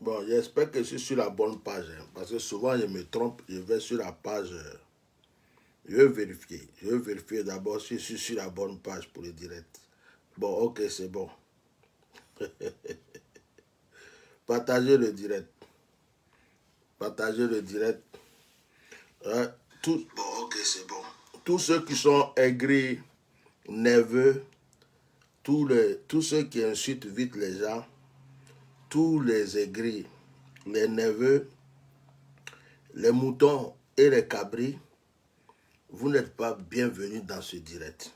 Bon, j'espère que je suis sur la bonne page, hein, parce que souvent je me trompe, je vais sur la page. Je vais vérifier d'abord si je suis sur la bonne page pour le direct. Bon, ok, c'est bon. Partagez le direct. Partagez le direct. Hein, bon, ok, c'est bon. Tous ceux qui sont aigris, nerveux, tous ceux qui insultent vite les gens, tous les aigris, les nerveux, les moutons et les cabris, vous n'êtes pas bienvenus dans ce direct.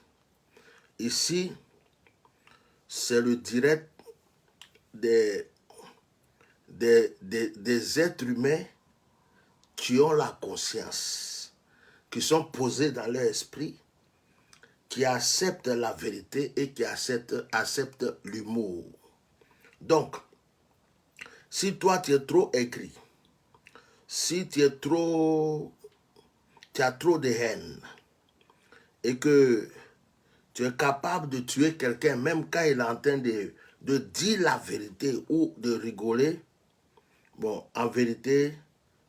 Ici, c'est le direct des êtres humains qui ont la conscience, qui sont posés dans leur esprit, qui acceptent la vérité et qui acceptent l'humour. Donc, si toi tu es trop écrit, si tu as trop de haine et que tu es capable de tuer quelqu'un même quand il est en train de dire la vérité ou de rigoler, bon, en vérité,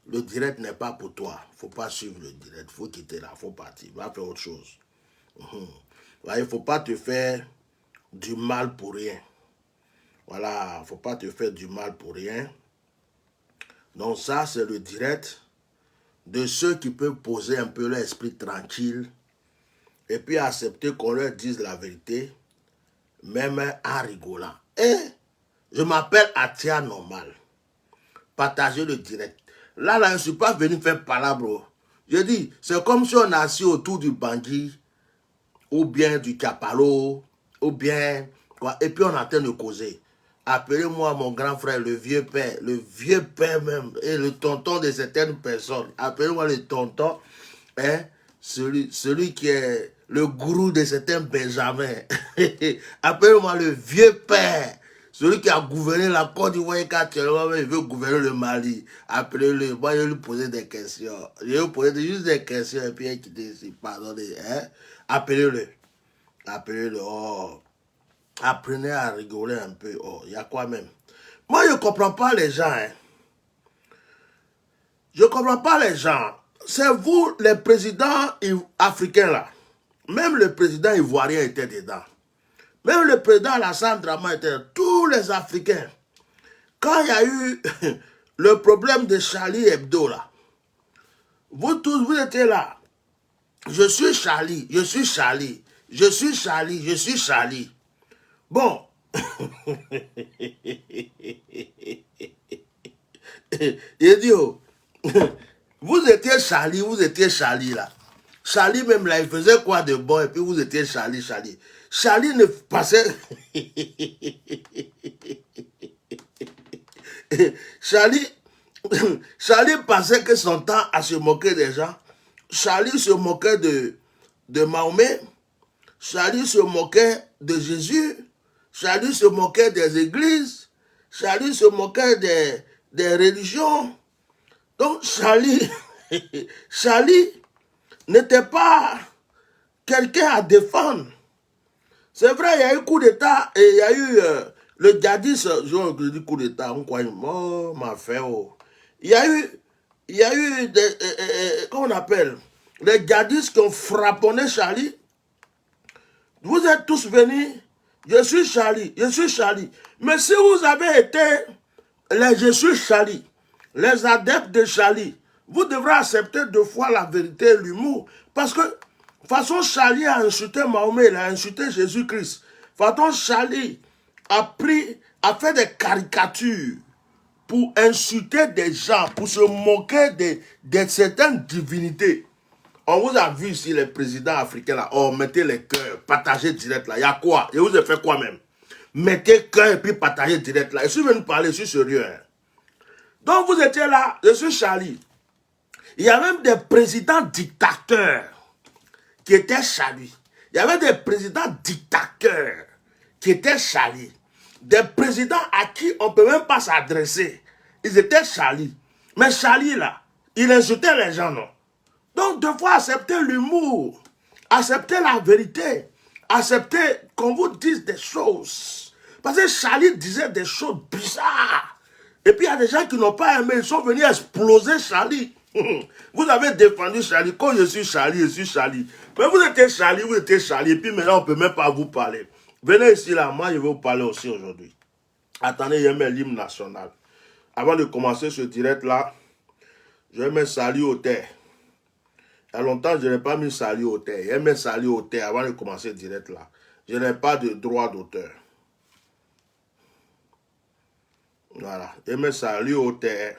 le direct n'est pas pour toi. Il ne faut pas suivre le direct. Il faut quitter là, il faut partir. Va faire autre chose. Il ne faut pas te faire du mal pour rien. Voilà, il ne faut pas te faire du mal pour rien. Donc ça, c'est le direct de ceux qui peuvent poser un peu leur esprit tranquille et puis accepter qu'on leur dise la vérité, même en rigolant. Et je m'appelle Atia Normal. Partagez le direct. Là, je ne suis pas venu faire palabre. Je dis, c'est comme si on est assis autour du Bangui, ou bien du Kapalo, ou bien, quoi, et puis on est en train de causer. Appelez-moi mon grand frère, le vieux père même, et le tonton de certaines personnes. Appelez-moi le tonton, hein, celui qui est le gourou de certains Benjamins. Appelez-moi le vieux père, celui qui a gouverné la Côte d'Ivoire et qu'actuellement il veut gouverner le Mali. Appelez-le, moi je vais lui poser des questions. Je vais lui poser juste des questions et puis il quitte ici, pardonnez, hein. Appelez-le. Appelez-le, oh. Apprenez à rigoler un peu. Oh, il y a quoi même? Moi, je ne comprends pas les gens. Hein. Je ne comprends pas les gens. C'est vous, les présidents africains là. Même le président ivoirien était dedans. Même le président Alassane Dramane était dedans. Tous les Africains. Quand il y a eu le problème de Charlie Hebdo là, vous tous, vous étiez là. Je suis Charlie, je suis Charlie, je suis Charlie, je suis Charlie. Bon. Il dit, oh, vous étiez Charlie là. Charlie même là, il faisait quoi de bon et puis vous étiez Charlie. Charlie ne passait... Charlie passait que son temps à se moquer des gens. Charlie se moquait de Mahomet. Charlie se moquait de Jésus. Charlie se moquait des églises. Charlie se moquait des religions. Donc Charlie n'était pas quelqu'un à défendre. C'est vrai, il y a eu coup d'État et il y a eu le djihadiste, je dis coup d'État, on croit, oh, ma frère, oh. Il y a eu des, comment on appelle, les djihadistes qui ont frapponné Charlie. Vous êtes tous venus, je suis Charlie. Mais si vous avez été je suis Charlie, les adeptes de Charlie, vous devrez accepter deux fois la vérité et l'humour. Parce que, de toute façon, Charlie a insulté Mahomet, il a insulté Jésus-Christ. De toute façon, Charlie a fait des caricatures pour insulter des gens, pour se moquer de certaines divinités. On vous a vu ici, les présidents africains, là, oh, mettez les cœurs, partagez direct, là. Il y a quoi? Je vous ai fait quoi même? Mettez cœur et puis partagez direct, là. Je suis venu parler, je suis sérieux. Hein. Donc, vous étiez là, je suis Charlie. Il y a même des présidents dictateurs qui étaient Charlie. Il y avait des présidents dictateurs qui étaient Charlie. Des présidents à qui on ne peut même pas s'adresser. Ils étaient Charlie. Mais Charlie, là, il insultait les gens, non? Donc, deux fois, accepter l'humour, accepter la vérité, accepter qu'on vous dise des choses. Parce que Charlie disait des choses bizarres. Et puis il y a des gens qui n'ont pas aimé, ils sont venus exploser Charlie. Vous avez défendu Charlie. Quand je suis Charlie. Mais vous étiez Charlie, et puis maintenant on ne peut même pas vous parler. Venez ici là, moi je vais vous parler aussi aujourd'hui. Attendez, il y a l'hymne national. Avant de commencer ce direct là, je vais mettre salut au terre. Il y a longtemps, je n'ai pas mis salut au terre. Je vais mettre salut au terre avant de commencer le direct là. Je n'ai pas de droit d'auteur. Voilà. Je vais mettre salut au terre.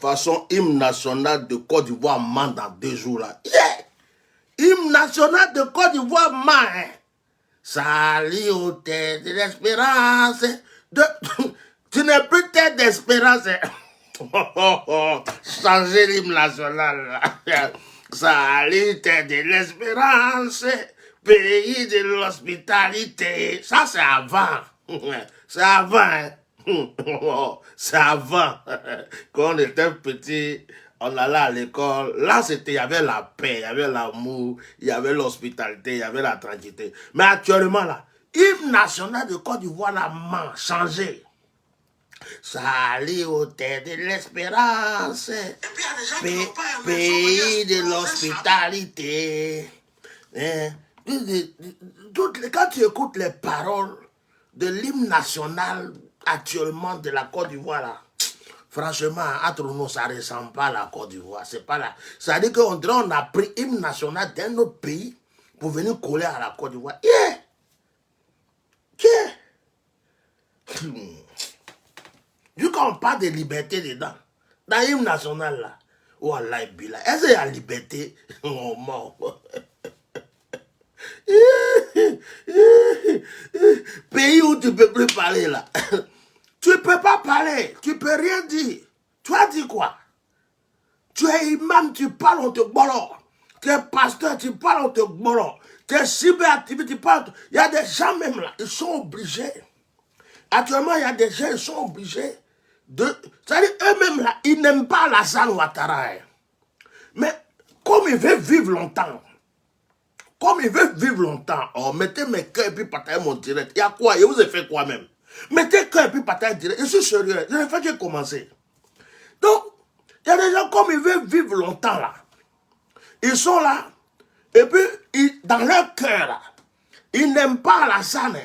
Façon hymne national de Côte d'Ivoire ment dans 2 jours là. Yeah! Hymne national de Côte d'Ivoire ment. Hein? Salut au terre de l'espérance. Tu n'es plus terre d'espérance. Hein? Changer l'hymne national là. Salut terre de l'espérance. Pays de l'hospitalité. Ça c'est avant. C'est avant. Hein? C'est avant. Quand on était petit, on allait à l'école. Là, il y avait la paix, il y avait l'amour, il y avait l'hospitalité, il y avait la tranquillité. Mais actuellement, là, hymne national de Côte d'Ivoire, là, changé. Salut au terre de l'espérance, pays de l'hospitalité. Quand tu écoutes les paroles de l'hymne national actuellement de la Côte d'Ivoire, là, franchement, entre nous, ça ne ressemble pas à la Côte d'Ivoire. C'est pas là. Ça veut dire qu'on a pris l'hymne national d'un autre pays pour venir coller à la Côte d'Ivoire. Yeah! Vu qu'on parle de liberté dedans, dans l'hymne national, là, oh Allah, est-ce qu'il y a liberté? Oh, mort. Pays où tu ne peux plus parler là. Tu ne peux pas parler, tu ne peux rien dire. Tu as dit quoi? Tu es imam, tu parles, on te bolot. Tu es pasteur, tu parles, on te bolot. Tu es cyberactiviste, tu parles. Il y a des gens même là, ils sont obligés. Actuellement, il y a des gens, ils sont obligés de... C'est-à-dire, eux-mêmes là, ils n'aiment pas Alassane Ouattara. Mais comme ils veulent vivre longtemps, oh, mettez mes cœurs et puis partagez mon direct. Il y a quoi? Je vous ai fait quoi même? Mettez cœur et puis partagez direct. Je suis sérieux. Je n'ai fait que commencer. Donc, il y a des gens comme ils veulent vivre longtemps là. Ils sont là. Et puis, dans leur cœur là, ils n'aiment pas Alassane.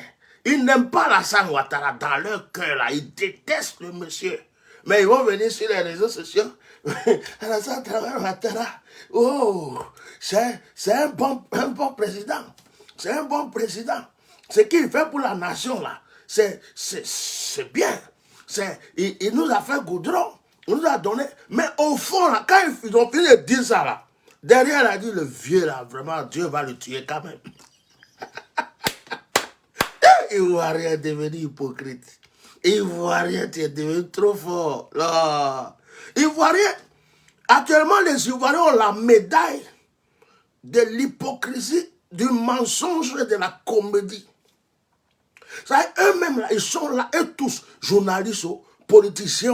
Ils n'aiment pas Alassane Ouattara. Dans leur cœur là, ils détestent le monsieur. Mais ils vont venir sur les réseaux sociaux. Alassane Ouattara. Oh, c'est un bon président. C'est un bon président. Ce qu'il fait pour la nation, là, c'est bien. Il nous a fait goudron. Il nous a donné. Mais au fond, là, quand ils ont fini de dire ça, là, derrière, il a dit, le vieux, là, vraiment, Dieu va le tuer quand même. Ivoirien est devenu hypocrite. Ivoirien, tu es devenu trop fort. Là. Ivoirien, actuellement, les Ivoiriens ont la médaille de l'hypocrisie, du mensonge et de la comédie. Eux-mêmes, ils sont là, eux tous, journalistes, politiciens,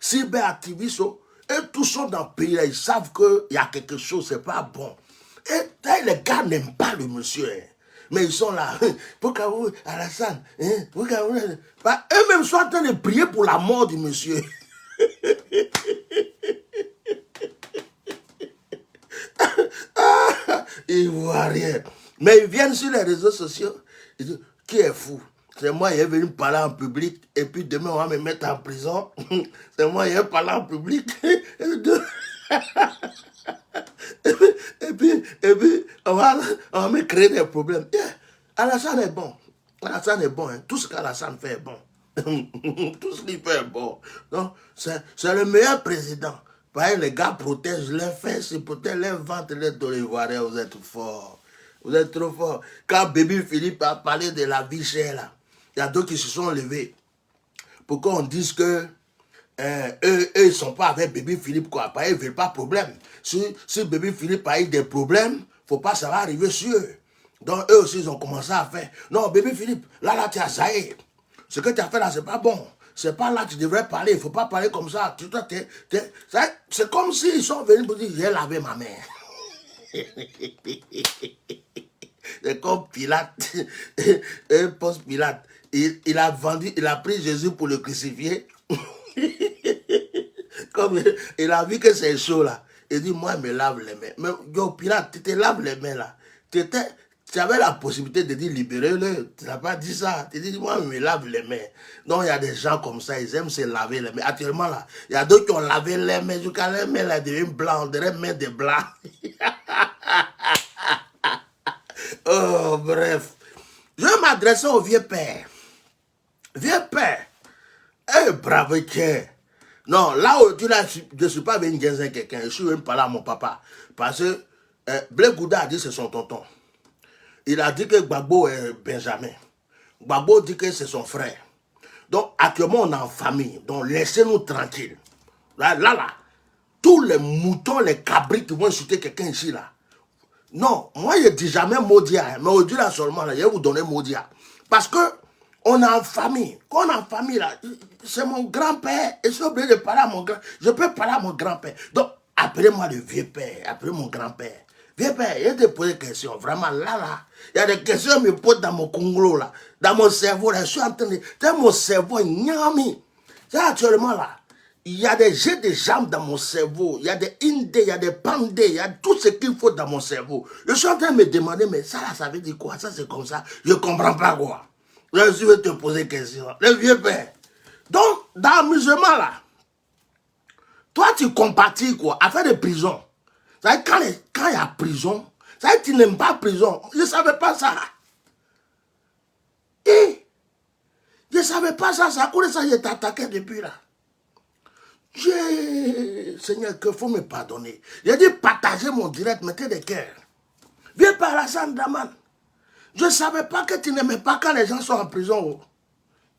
cyberactivistes, eux tous sont dans le pays, là, ils savent qu'il y a quelque chose, c'est pas bon. Et les gars n'aiment pas le monsieur. Mais ils sont là. Pourquoi vous, Alassane, eux-mêmes sont en train de prier pour la mort du monsieur. Ils voient rien. Mais ils viennent sur les réseaux sociaux. Ils disent, qui est fou? C'est moi, il est venu parler en public. Et puis demain, on va me mettre en prison. C'est moi, il est parlé en public. Et puis on va me créer des problèmes. Yeah. Alassane est bon. Alassane est bon. Hein. Tout ce qu'Alassane fait est bon. Tout ce qu'il fait est bon. Donc, c'est le meilleur président. Pareil, les gars protègent leurs fesses, ils protègent leurs ventres, les Ivoiriens, vous êtes forts. Vous êtes trop forts. Quand Bébé Philippe a parlé de la vie chère, là, il y a d'autres qui se sont levés. Pourquoi on dise que eux, ils ne sont pas avec Bébé Philippe, quoi. Pareil, ils ne veulent pas de problème. Si Bébé Philippe a eu des problèmes, il ne faut pas que ça va arriver sur eux. Donc, eux aussi, ils ont commencé à faire. Non, Bébé Philippe, là, tu as zaï. Ce que tu as fait là, c'est pas bon. C'est pas là que tu devrais parler. Il ne faut pas parler comme ça. C'est comme s'ils sont venus pour dire, j'ai lavé ma main. C'est comme Pilate. Ponce Pilate. Il a pris Jésus pour le crucifier. Comme il a vu que c'est chaud là. Il dit, moi, je me lave les mains. Mais yo, Pilate, tu te laves les mains là. Tu avais la possibilité de dire libérez-le. Tu n'as pas dit ça. Tu dis, moi, je me lave les mains. Non, il y a des gens comme ça, ils aiment se laver les mains. Actuellement là, il y a d'autres qui ont lavé les mains. Jusqu'à les mains là, deviennent blancs. On dirait mains de blancs. Oh, bref. Je vais m'adresser au vieux père. Vieux père. Eh, bravo, que. Non, là où tu là, je ne suis pas venu dire quelqu'un. Je suis venu parler à mon papa. Parce que Blé Gouda a dit que c'est son tonton. Il a dit que Gbagbo est Benjamin. Gbagbo dit que c'est son frère. Donc, actuellement, on est en famille. Donc, laissez-nous tranquilles. Là, tous les moutons, les cabris qui vont insulter quelqu'un ici, là. Non, moi, je ne dis jamais Maudia. Mais aujourd'hui, là, seulement, là, je vais vous donner Maudia. Parce que, on est en famille. Quand on est en famille, là, c'est mon grand-père. Et je suis obligé de parler à mon grand-père. Je peux parler à mon grand-père. Donc, appelez-moi le vieux père. Appelez mon grand-père. Vieux père, il y a des questions. Vraiment, là, il y a des questions qui me posent dans mon congolo, là. Dans mon cerveau, là. Je suis en train de... C'est mon cerveau, nyami. C'est actuellement, là. Il y a des jets de jambes dans mon cerveau. Il y a des indés, il y a des pandés. Il y a tout ce qu'il faut dans mon cerveau. Je suis en train de me demander, mais ça, là, ça veut dire quoi? Ça, c'est comme ça. Je ne comprends pas quoi. Je vais te poser une question. Le vieux père. Donc, dans l'amusement, là, toi, tu compatis, quoi, à faire des prisons. Ça veut dire, quand il y a prison, ça veut dire que tu n'aimes pas prison. Je ne savais pas ça. Et, je ne savais pas ça. Ça coule ça, je t'attaquais depuis là. Seigneur, qu'il faut me pardonner. J'ai dit partager mon direct, mettez des cœurs. Viens par Alassane Dramane. Je ne savais pas que tu n'aimais pas quand les gens sont en prison.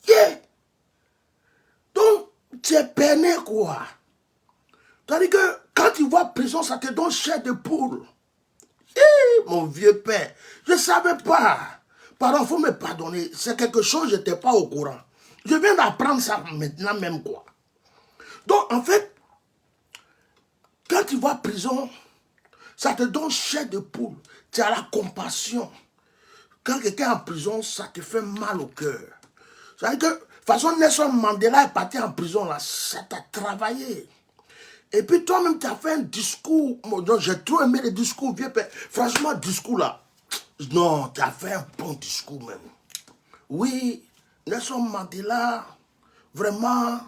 Yeah. Donc, tu es peiné quoi. C'est-à-dire que quand tu vois prison, ça te donne chair de poule. Mon vieux père, je ne savais pas. Pardon, il faut me pardonner. C'est quelque chose, je n'étais pas au courant. Je viens d'apprendre ça maintenant même quoi. Donc, en fait, quand tu vois prison, ça te donne chair de poule. Tu as la compassion. Quand quelqu'un est en prison, ça te fait mal au cœur. C'est-à-dire que, de toute façon, Nelson Mandela est parti en prison, là, ça t'a travaillé. Et puis toi-même, tu as fait un discours. J'ai trop aimé les discours, vieux père. Franchement, discours là. Non, tu as fait un bon discours même. Oui, Nelson Mandela, vraiment,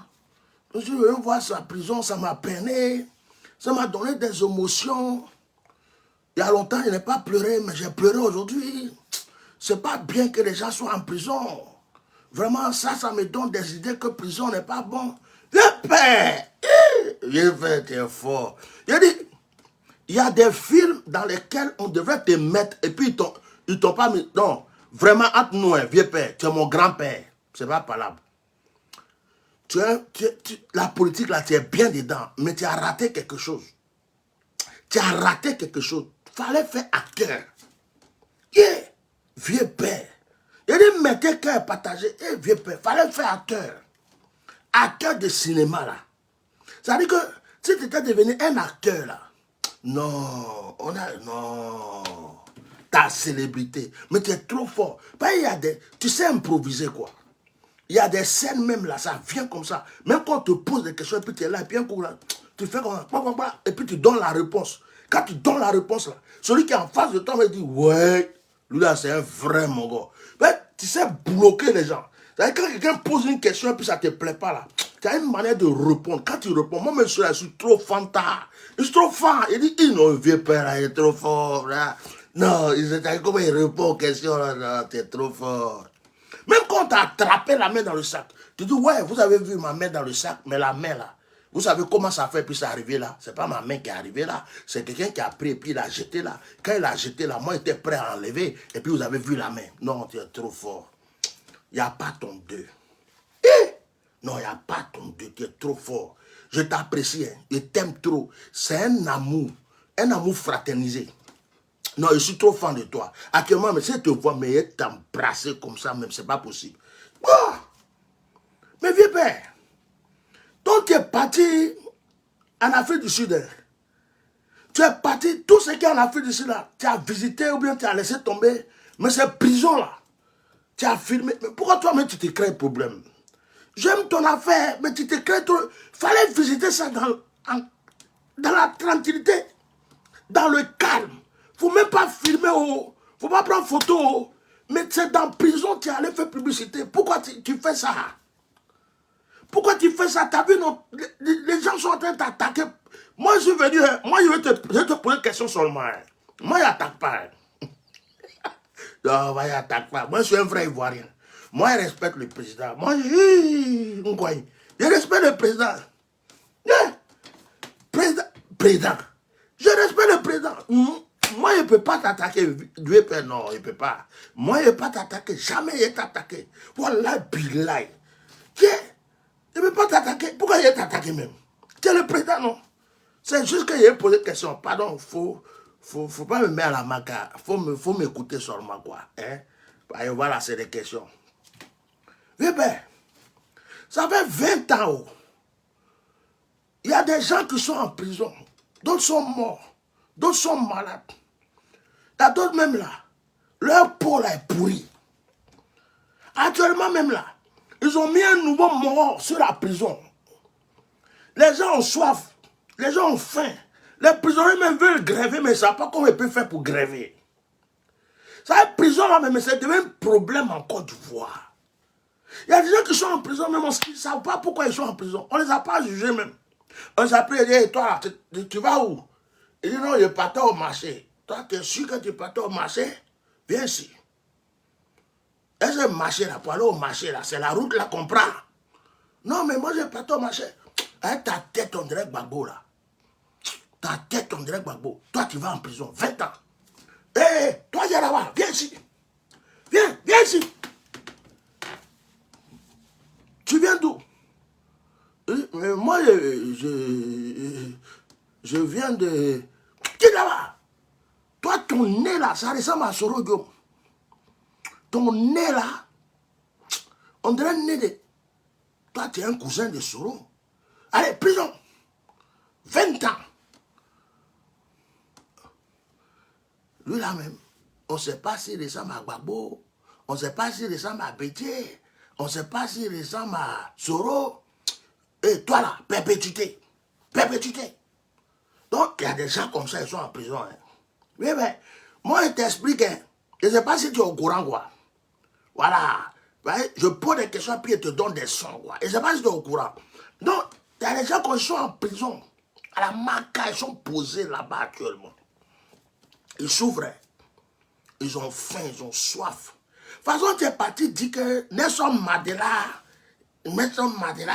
je suis venu voir sa prison, ça m'a peiné. Ça m'a donné des émotions. Il y a longtemps, je n'ai pas pleuré, mais j'ai pleuré aujourd'hui. C'est pas bien que les gens soient en prison. Vraiment, ça me donne des idées que prison n'est pas bon. Vieux père, vieux père, tu es fort. Il dit, il y a des films dans lesquels on devrait te mettre, et puis ils t'ont pas mis. Non, vraiment, entre nous, vieux père, tu es mon grand-père. C'est pas parlable. La politique, là, tu es bien dedans, mais tu as raté quelque chose. Tu as raté quelque chose. Fallait faire acteur. Yeah, vieux père. Il dit, mettez cœur partagé. Eh, vieux père, fallait faire acteur de cinéma, là. C'est-à-dire que si tu étais devenu un acteur, là, non, non, ta célébrité, mais tu es trop fort. Il y a tu sais improviser, quoi. Il y a des scènes même là, ça vient comme ça. Même quand on te pose des questions, et puis tu es là, et puis un coup là, tu fais comme ça, et puis tu donnes la réponse. Quand tu donnes la réponse là, celui qui est en face de toi va dire, ouais, lui là c'est un vrai mongo. Mais tu sais bloquer les gens. C'est-à-dire quand quelqu'un pose une question et puis ça ne te plaît pas là, tu as une manière de répondre. Quand tu réponds, moi monsieur là, je suis trop fantard. Je suis trop fort. Il dit, non, vieux père là, il est trop fort là. Non, comment il répond aux questions là, non, tu es trop fort. Même quand tu as attrapé la main dans le sac, tu dis, ouais, vous avez vu ma main dans le sac, mais la main là, vous savez comment ça fait, puis c'est arrivé là. C'est pas ma main qui est arrivée là, c'est quelqu'un qui a pris et puis il a jeté là. Quand il a jeté là, moi j'étais prêt à enlever, et puis vous avez vu la main. Non, tu es trop fort. Il n'y a pas ton deux. Non, il n'y a pas ton deux, tu es trop fort. Je t'apprécie, hein. Je t'aime trop. C'est un amour fraternisé. Non, je suis trop fan de toi. Actuellement, mais si je te vois, mais je t'embrasser comme ça, même, c'est pas possible. Oh! Mais vieux père, donc tu es parti en Afrique du Sud. Hein. Tu es parti, tout ce qui est en Afrique du Sud, là, tu as visité ou bien tu as laissé tomber. Mais ces prisons-là, tu as filmé. Mais pourquoi toi-même tu te crées un problème? J'aime ton affaire, mais tu te crées trop. Fallait visiter ça dans la tranquillité, dans le calme. Faut même pas filmer, faut pas prendre photo. Mais c'est dans la prison que tu allais faire publicité. Pourquoi tu fais ça? Pourquoi tu fais ça? Tu as vu, les gens sont en train de t'attaquer. Moi, je suis venu, moi, je vais te poser une question seulement. Moi, je n'attaque pas. Non, moi, je n'attaque pas. Moi, je suis un vrai Ivoirien. Moi, je respecte le président. Moi, je respecte le président. Président. Je respecte le président. Moi, je ne peux pas t'attaquer. Dieu Père, non, il ne peut pas. Moi, je ne peux pas t'attaquer. Jamais il t'attaquer. Voilà, billahi. Je ne peux pas t'attaquer. Pourquoi il t'attaquer même? Tu es le président, non? C'est juste que j'ai posé une question. Pardon, faut pas me mettre à la maca. Faut m'écouter seulement, quoi. Hein? Et voilà, c'est des questions. Eh bien, ça fait 20 ans. Oh. Il y a des gens qui sont en prison. D'autres sont morts. D'autres sont malades. Il y a d'autres même là. Leur peau là est pourrie. Actuellement même là, ils ont mis un nouveau mort sur la prison. Les gens ont soif. Les gens ont faim. Les prisonniers même veulent gréver, mais ils ne savent pas comment ils peuvent faire pour gréver. Ça, prison là, mais c'est devenu un problème en Côte d'Ivoire. Il y a des gens qui sont en prison, même ils ne savent pas pourquoi ils sont en prison. On ne les a pas jugés même. On les a pris et dit, hey, toi, tu vas où? Il dit, non, je partais au marché. Toi, tu es sûr que tu partais au marché? Viens ici. Est-ce que le marché là, pour aller au marché là, c'est la route là qu'on prend? Non, mais moi, je partais au marché. Avec ta tête, on dirait Gbagbo là. Ta tête, on dirait Gbagbo. Toi, tu vas en prison, 20 ans. Hé, toi, Yarawa, viens ici. Viens ici. Tu viens d'où? Moi, je viens de... Qui là-bas? Toi, ton nez là, ça ressemble à Soro Diom. Ton nez là, on dirait un nez de... Toi, tu es un cousin de Soro. Allez, prison. 20 ans. Lui là même, on ne sait pas s'il ressemble à Gbagbo. On ne sait pas s'il ressemble à Bétier. On ne sait pas s'il ressemble à Soro. Et toi là, perpétuité. Perpétuité. Donc, il y a des gens comme ça, ils sont en prison. Hein. Oui, mais moi, je t'explique. Hein. Je ne sais pas si tu es au courant, quoi. Voilà. Je pose des questions, puis je te donne des sons, quoi. Je ne sais pas si tu es au courant. Donc, il y a des gens qui sont en prison. À la Maca, ils sont posés là-bas actuellement. Ils souffrent. Hein. Ils ont faim, ils ont soif. De toute façon, tu es parti dire que Nelson Mandela,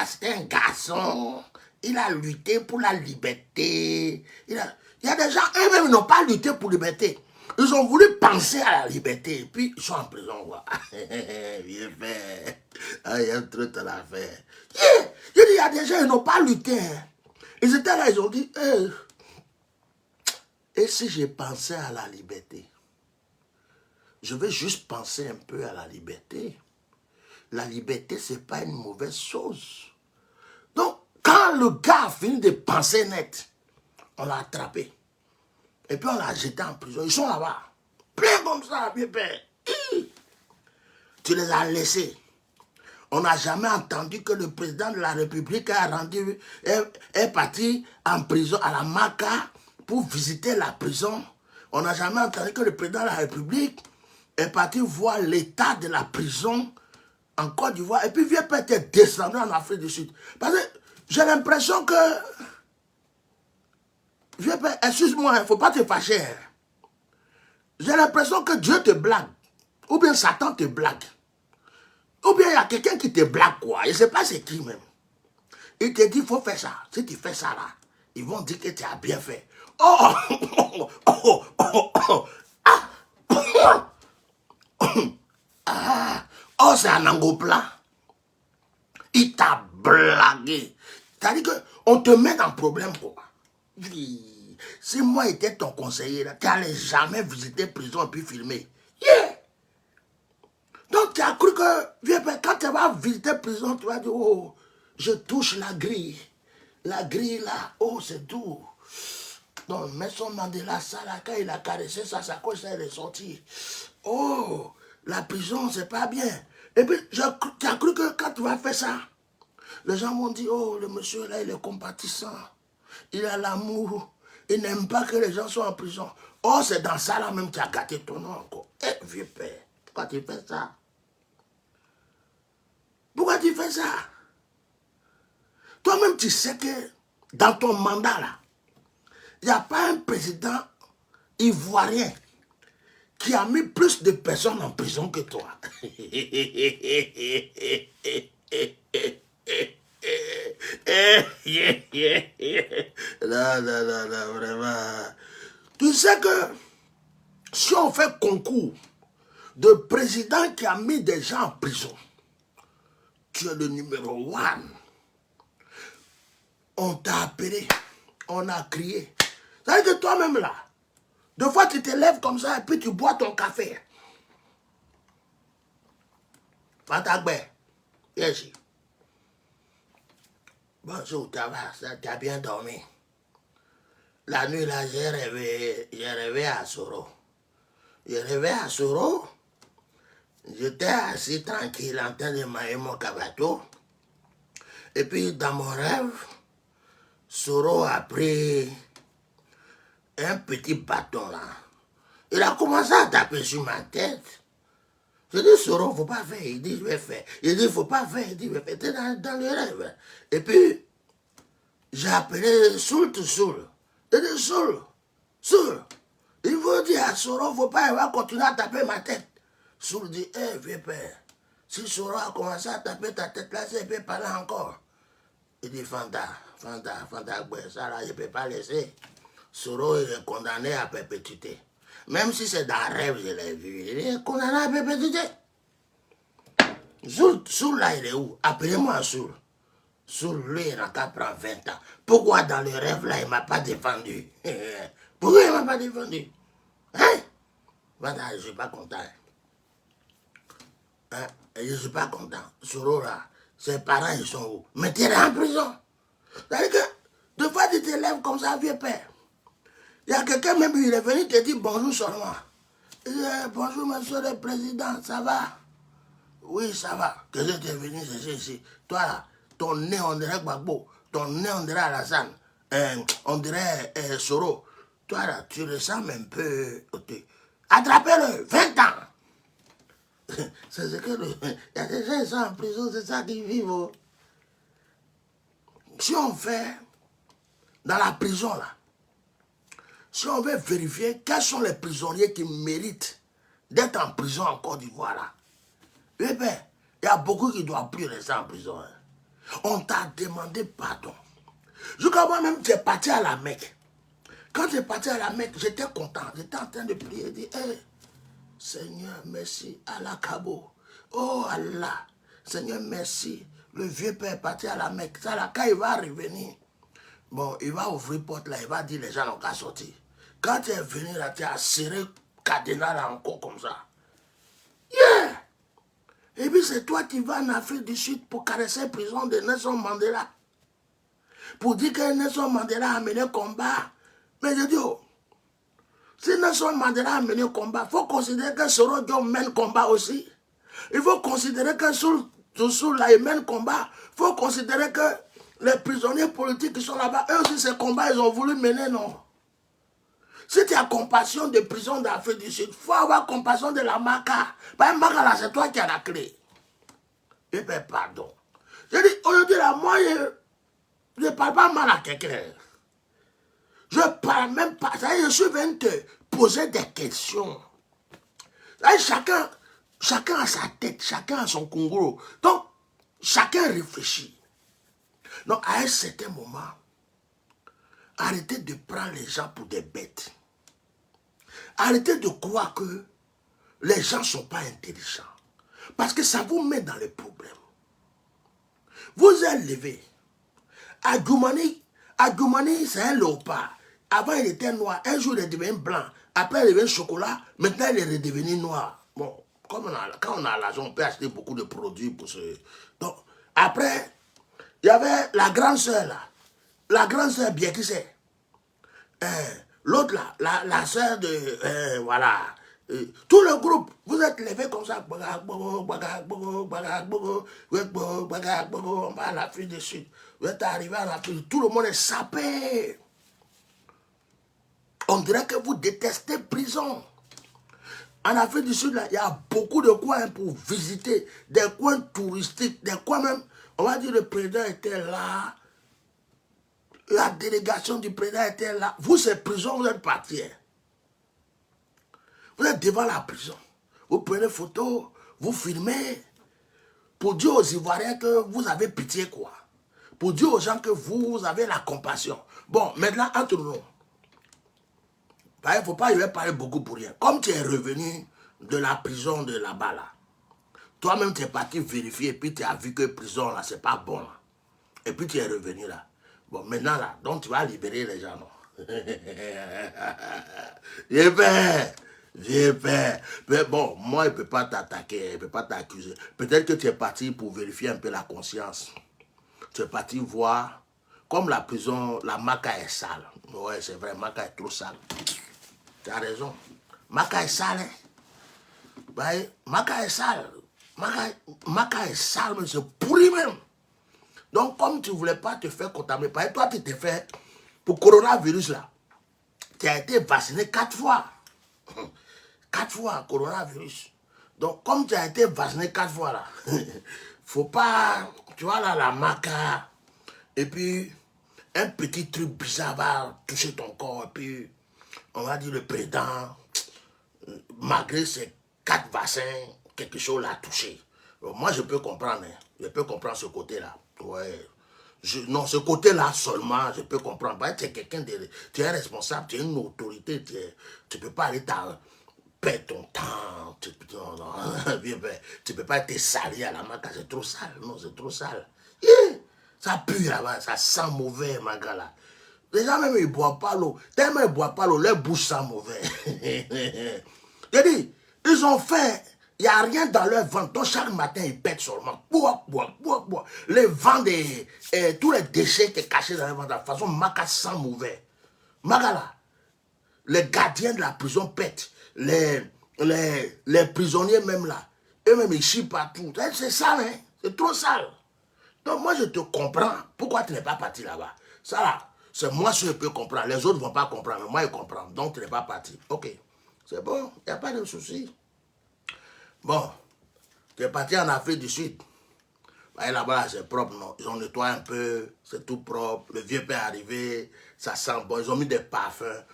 c'était un garçon. Il a lutté pour la liberté. Il y a des gens, eux-mêmes, n'ont pas lutté pour la liberté. Ils ont voulu penser à la liberté. Et puis, ils sont en prison. Bien fait. Il y a un truc à la faire. Il y a des gens, ils n'ont pas lutté. Hein. Ils étaient là, ils ont dit, et si je pensais à la liberté? je vais juste penser un peu à la liberté. La liberté, ce n'est pas une mauvaise chose. Donc, quand le gars a fini de penser net, on l'a attrapé. Et puis on l'a jeté en prison. Ils sont là-bas. Plein comme ça, vieux père. Tu les as laissés. On n'a jamais entendu que le président de la République est parti en prison à la Maca pour visiter la prison. On n'a jamais entendu que le président de la République est parti voir l'état de la prison en Côte d'Ivoire. Et puis vieux père était descendu en Afrique du Sud. Parce que j'ai l'impression que... Vieux père, excuse-moi, il ne faut pas te fâcher. J'ai l'impression que Dieu te blague. Ou bien Satan te blague. Ou bien il y a quelqu'un qui te blague quoi. Je ne sais pas c'est qui même. Il te dit, il faut faire ça. Si tu fais ça là, ils vont dire que tu as bien fait. Oh, oh, oh, oh, oh. Ah, oh, c'est un angopla. Il t'a blagué. C'est-à-dire qu'on te met dans problème quoi. Si moi j'étais ton conseiller, tu n'allais jamais visiter prison et puis filmer. Yeah. Donc tu as cru que, quand tu vas visiter prison, tu vas dire, oh, je touche la grille. La grille là, oh, c'est doux. Donc, Nelson Mandela, ça là, quand il a caressé ça, sa coche, elle est sortie. Oh, la prison, c'est pas bien. Et puis, tu as cru que quand tu vas faire ça, les gens vont dire, oh, le monsieur là, il est compatissant. Il a l'amour. Il n'aime pas que les gens soient en prison. Oh, c'est dans ça là même que tu as gâté ton nom encore. Eh, vieux père, pourquoi tu fais ça? Pourquoi tu fais ça? Toi-même, tu sais que dans ton mandat là, il n'y a pas un président ivoirien qui a mis plus de personnes en prison que toi. Non, vraiment. Tu sais que si on fait concours de président qui a mis des gens en prison, tu es le numéro 1. On t'a appelé, on a crié. Ça veut dire que toi-même là, deux fois tu te lèves comme ça et puis tu bois ton café. Patagbe, yes. Bonjour, tu as bien dormi. La nuit là, j'ai rêvé à Soro. J'ai rêvé à Soro. J'étais assis tranquille en train de manger mon cabato. Et puis dans mon rêve, Soro a pris un petit bâton là. Il a commencé à taper sur ma tête. Je dis, Soro, faut pas faire. Il dit, je vais faire. Il dit, faut pas faire. Il dit, je vais faire. C'était dans le rêve. Et puis, j'ai appelé Soul to Soul. Il dit, Soul. Il faut dire à Soro, faut pas, il va continuer à taper ma tête. Soul dit, hé, vieux père, si Soro a commencé à taper ta tête là, il peut parler encore. Il dit, Fanta, ça là, je ne peux pas laisser. Soro, il est condamné à perpétuité. Même si c'est dans le rêve, je l'ai vu. Il est condamné à perpétuité. Soul là, il est où? Appelez-moi Soul. Soul, lui, il n'a qu'à prendre 20 ans. Pourquoi dans le rêve là, il ne m'a pas défendu? Pourquoi il ne m'a pas défendu? Hein? Voilà, je ne suis pas content. Hein? Je ne suis pas content. Soro là, ses parents, ils sont où? Mettez-les en prison. C'est-à-dire que, deux fois, tu te lèves comme ça, vieux père. Il y a quelqu'un même, il est venu te dire bonjour seulement. Il dit, bonjour, monsieur le président, ça va? Oui, ça va. Que je t'ai venu chercher ici. Toi, là, ton nez, on dirait Gbagbo. Ton nez, on dirait Alassane. On dirait Soro. Toi, là, tu ressembles un peu... Attrapez-le, 20 ans. C'est ce que... Il y a des gens qui sont en prison, c'est ça qu'ils vivent. Oh. Si on fait, dans la prison, là, si on veut vérifier quels sont les prisonniers qui méritent d'être en prison en Côte d'Ivoire, là, eh bien, il y a beaucoup qui ne doivent plus rester en prison. Hein. On t'a demandé pardon. Jusqu'à moi-même, tu es parti à la Mecque. Quand tu es parti à la Mecque, j'étais content. J'étais en train de prier et dire, hey, Seigneur, merci, Allah Kabo. Oh Allah, Seigneur, merci. Le vieux père est parti à la Mecque. Ça, là, quand il va revenir, bon, il va ouvrir porte là, il va dire les gens n'ont qu'à sortir. Quand tu es venu là, tu as serré Cadena là encore comme ça. Et puis c'est toi qui vas en Afrique du Sud pour caresser la prison de Nelson Mandela. Pour dire que Nelson Mandela a mené combat. Mais je dis, oh, si Nelson Mandela a mené combat, il faut considérer que Soro Diop mène combat aussi. Il faut considérer que sous là, ils mènent combat. Il faut considérer que les prisonniers politiques qui sont là-bas, eux aussi, ces combats, ils ont voulu mener, non. Si tu as compassion des prisons d'Afrique du Sud, il faut avoir compassion de la Maka. Parce que Maka, là, c'est toi qui as la clé. Eh bien, pardon. Je dis, aujourd'hui, là, moi, je ne parle pas mal à quelqu'un. Je ne parle même pas. Ça, je suis venu te poser des questions. Ça, chacun a sa tête, chacun a son Congo. Donc, chacun réfléchit. Donc, à un certain moment, arrêtez de prendre les gens pour des bêtes. Arrêtez de croire que les gens ne sont pas intelligents. Parce que ça vous met dans les problèmes. Vous êtes levé. Adjoumani, c'est un léopard. Avant, il était noir. Un jour, il est devenu blanc. Après, il est devenu chocolat. Maintenant, il est redevenu noir. Bon, comme quand on a l'argent, on peut acheter beaucoup de produits pour ce... Donc, après, il y avait la grande sœur, là. La grande sœur, bien qui c'est. L'autre, là, la sœur de... voilà. Tout le groupe, vous êtes levé comme ça. On va à l'Afrique du Sud. Vous êtes arrivé à l'Afrique. Tout le monde est sapé. On dirait que vous détestez prison. En Afrique du Sud, là, il y a beaucoup de coins pour visiter. Des coins touristiques, des coins même. On va dire le président était là. La délégation du président était là. Vous, c'est prison, vous êtes partis. Vous êtes devant la prison. Vous prenez photo, vous filmez. Pour dire aux Ivoiriens que vous avez pitié, quoi. Pour dire aux gens que vous avez la compassion. Bon, maintenant, entre nous. Il ne faut pas y parler beaucoup pour rien. Comme tu es revenu de la prison de là-bas, là, toi-même, tu es parti vérifier et puis tu as vu que prison, là, c'est pas bon. Là. Et puis tu es revenu là. Bon, maintenant, là, donc tu vas libérer les gens, non? J'ai peur. Mais bon, moi, il ne peut pas t'attaquer, il ne peut pas t'accuser. Peut-être que tu es parti pour vérifier un peu la conscience. Tu es parti voir, comme la prison, la Maka est sale. Ouais, c'est vrai, Maka est trop sale. Tu as raison. Maka est sale. Hein? Maka est sale. Maka est sale, mais c'est pourri même. Donc, comme tu ne voulais pas te faire contaminer, par exemple, toi, tu t'es fait, pour coronavirus, là, tu as été vacciné 4 fois. 4 fois, coronavirus. Donc, comme tu as été vacciné 4 fois, là, faut pas, tu vois, là, la Maka, et puis, un petit truc bizarre va toucher ton corps, et puis, on va dire le président, malgré ses 4 vaccins, quelque chose l'a touché. Donc, moi, je peux comprendre, hein. Je peux comprendre ce côté-là. Ouais. Non, ce côté-là seulement, je peux comprendre. Bah, tu es quelqu'un de... Tu es responsable, tu es une autorité, tu ne peux pas aller perdre ton temps. Tu ne peux pas être sali à la main, c'est trop sale. Non, c'est trop sale. Ça pue là-bas, ça sent mauvais, ma gars là. Les gens même, ils ne boivent pas l'eau. Tellement ils ne boivent pas l'eau, leur bouche sent mauvais. Je dis, ils ont fait... Il n'y a rien dans leur ventre. Donc chaque matin, ils pètent seulement. Les vents, tous les déchets qui sont cachés dans leur ventre. De toute façon, Maka sent mauvais. Maka là, les gardiens de la prison pètent. Les prisonniers même là. Eux-mêmes, ils chient partout. C'est sale, hein. C'est trop sale. Donc moi, je te comprends. Pourquoi tu n'es pas parti là-bas? Ça là, c'est moi ce que je peux comprendre. Les autres ne vont pas comprendre. Mais moi, ils comprennent. Donc tu n'es pas parti. Ok. C'est bon. Il n'y a pas de souci. Bon, tu es parti en Afrique du Sud. Bah, là-bas, c'est propre, non? Ils ont nettoyé un peu, c'est tout propre. Le vieux père est arrivé, ça sent bon. Ils ont mis des parfums.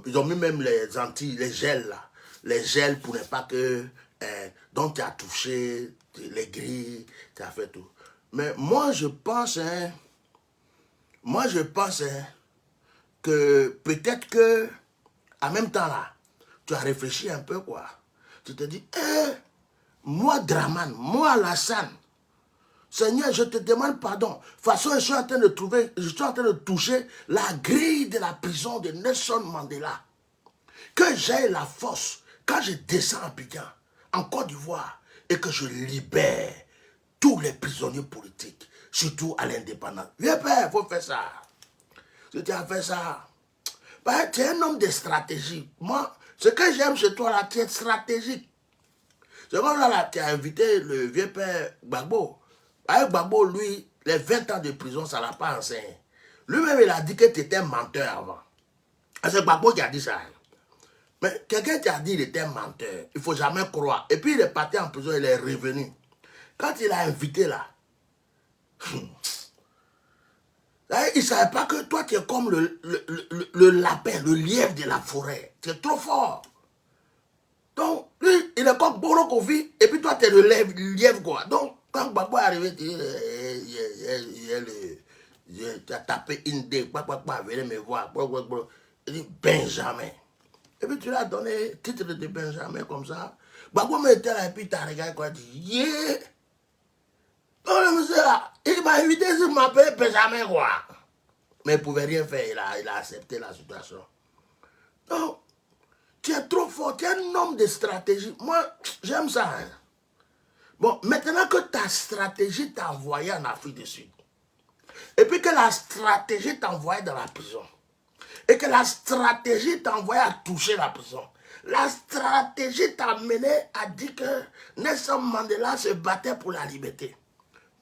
Ils ont mis même les Antilles, les gels, là. Les gels pour ne pas que... donc, tu as touché les grilles, tu as fait tout. Mais moi, je pense, que peut-être que, en même temps, là, tu as réfléchi un peu, quoi. Tu te dis, moi, Draman, moi, Alassane, Seigneur, je te demande pardon. De toute façon, je suis en train de toucher la grille de la prison de Nelson Mandela. Que j'ai la force, quand je descends en Abidjan, en Côte d'Ivoire, et que je libère tous les prisonniers politiques, surtout à l'indépendance. Viens père, il faut faire ça. Si tu as fait ça, bah, tu es un homme de stratégie. Moi, ce que j'aime chez toi là, tu es stratégique. C'est comme là, tu as invité le vieux père Gbagbo. Avec Gbagbo, lui, les 20 ans de prison, ça ne l'a pas enseigné. Lui-même, il a dit que tu étais un menteur avant. C'est Gbagbo qui a dit ça. Mais quelqu'un qui a dit qu'il était un menteur, il ne faut jamais croire. Et puis il est parti en prison, il est revenu. Quand il a invité là, il ne savait pas que toi tu es comme le lapin, le lièvre de la forêt. Tu es trop fort. Donc, lui, il est comme Boro Kofi, et puis toi tu es le lièvre quoi. Donc, quand Gbagbo est arrivé, tu as tapé une dé, venez me voir. Il dit Benjamin. Et puis tu lui as donné le titre de Benjamin comme ça. Gbagbo me était là et puis tu as regardé quoi, tu dis, yeah. Donc le monsieur là, il m'a invité sur m'appeler Benjamin quoi. Mais il ne pouvait rien faire, il a accepté la situation. Donc, tu es trop fort, tu es un homme de stratégie. Moi, j'aime ça. Hein. Bon, maintenant que ta stratégie t'a envoyé en Afrique du Sud, et puis que la stratégie t'a envoyé dans la prison, et que la stratégie t'a envoyé à toucher la prison. La stratégie t'a amené à dire que Nelson Mandela se battait pour la liberté.